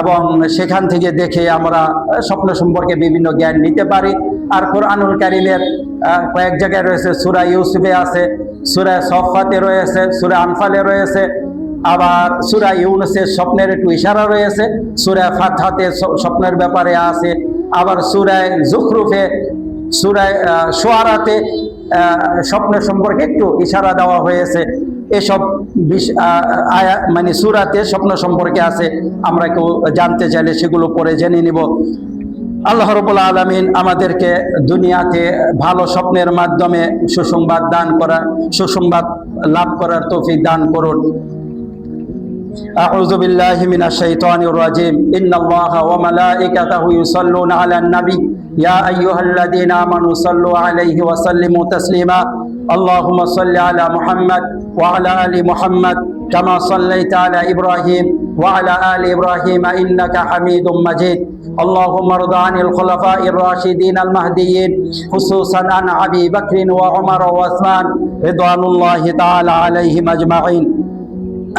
এবং সেখান থেকে দেখে আমরা স্বপ্ন সম্পর্কে বিভিন্ন জ্ঞান নিতে পারি। আর কোরআনুল কারীমের কয়েক জায়গায় রয়েছে, সূরা ইউসুফে আছে, সূরা সফফাতে রয়েছে, সূরা আনফালে রয়েছে, আবার সূরা ইউনূসের স্বপ্নের একটু ইশারা রয়েছে, সূরা ফাতহাতে স্বপ্নের ব্যাপারে আছে, আবার সূরা যুখরুফে, সূরা শুআরাতে স্বপ্নের সম্পর্কে একটু ইশারা দেওয়া হয়েছে। এসব মানে সূরাতে স্বপ্ন সম্পর্কে আছে। আমরা কেউ জানতে চাইলে সেগুলো পরে জেনে নিব। আল্লাহ রাব্বুল আলামিন আমাদেরকে দুনিয়াতে ভালো স্বপ্নের মাধ্যমে সুসংবাদ লাভ করার তৌফিক দান করুন। أعوذ بالله من الشيطان الرجيم إن الله وملائكته يصلون على النبي يا أيها الذين آمنوا صلوا عليه وسلموا تسليما اللهم صل على محمد وعلى آل محمد كما صليت على إبراهيم وعلى آل إبراهيم إنك حميد مجيد. اللهم ارض عن الخلفاء الراشدين المهديين خصوصا عن أبي بكر وعمر وعثمان رضوان الله تعالى عليهم أجمعين.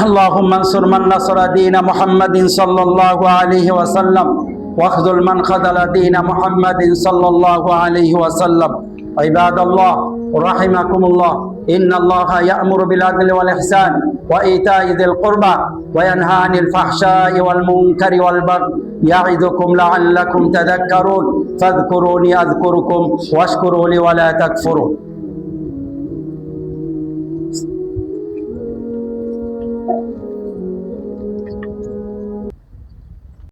اللهم انصر من نصر دين محمد صلى الله عليه وسلم واخذل من خذل دين محمد صلى الله عليه وسلم. عباد الله رحمكم الله، إن الله يأمر بالعدل والإحسان وإيتاء ذي القربى وينهى عن الفحشاء والمنكر والبغي يعظكم لعلكم تذكرون. فاذكروني أذكركم واشكروا لي ولا تكفرون.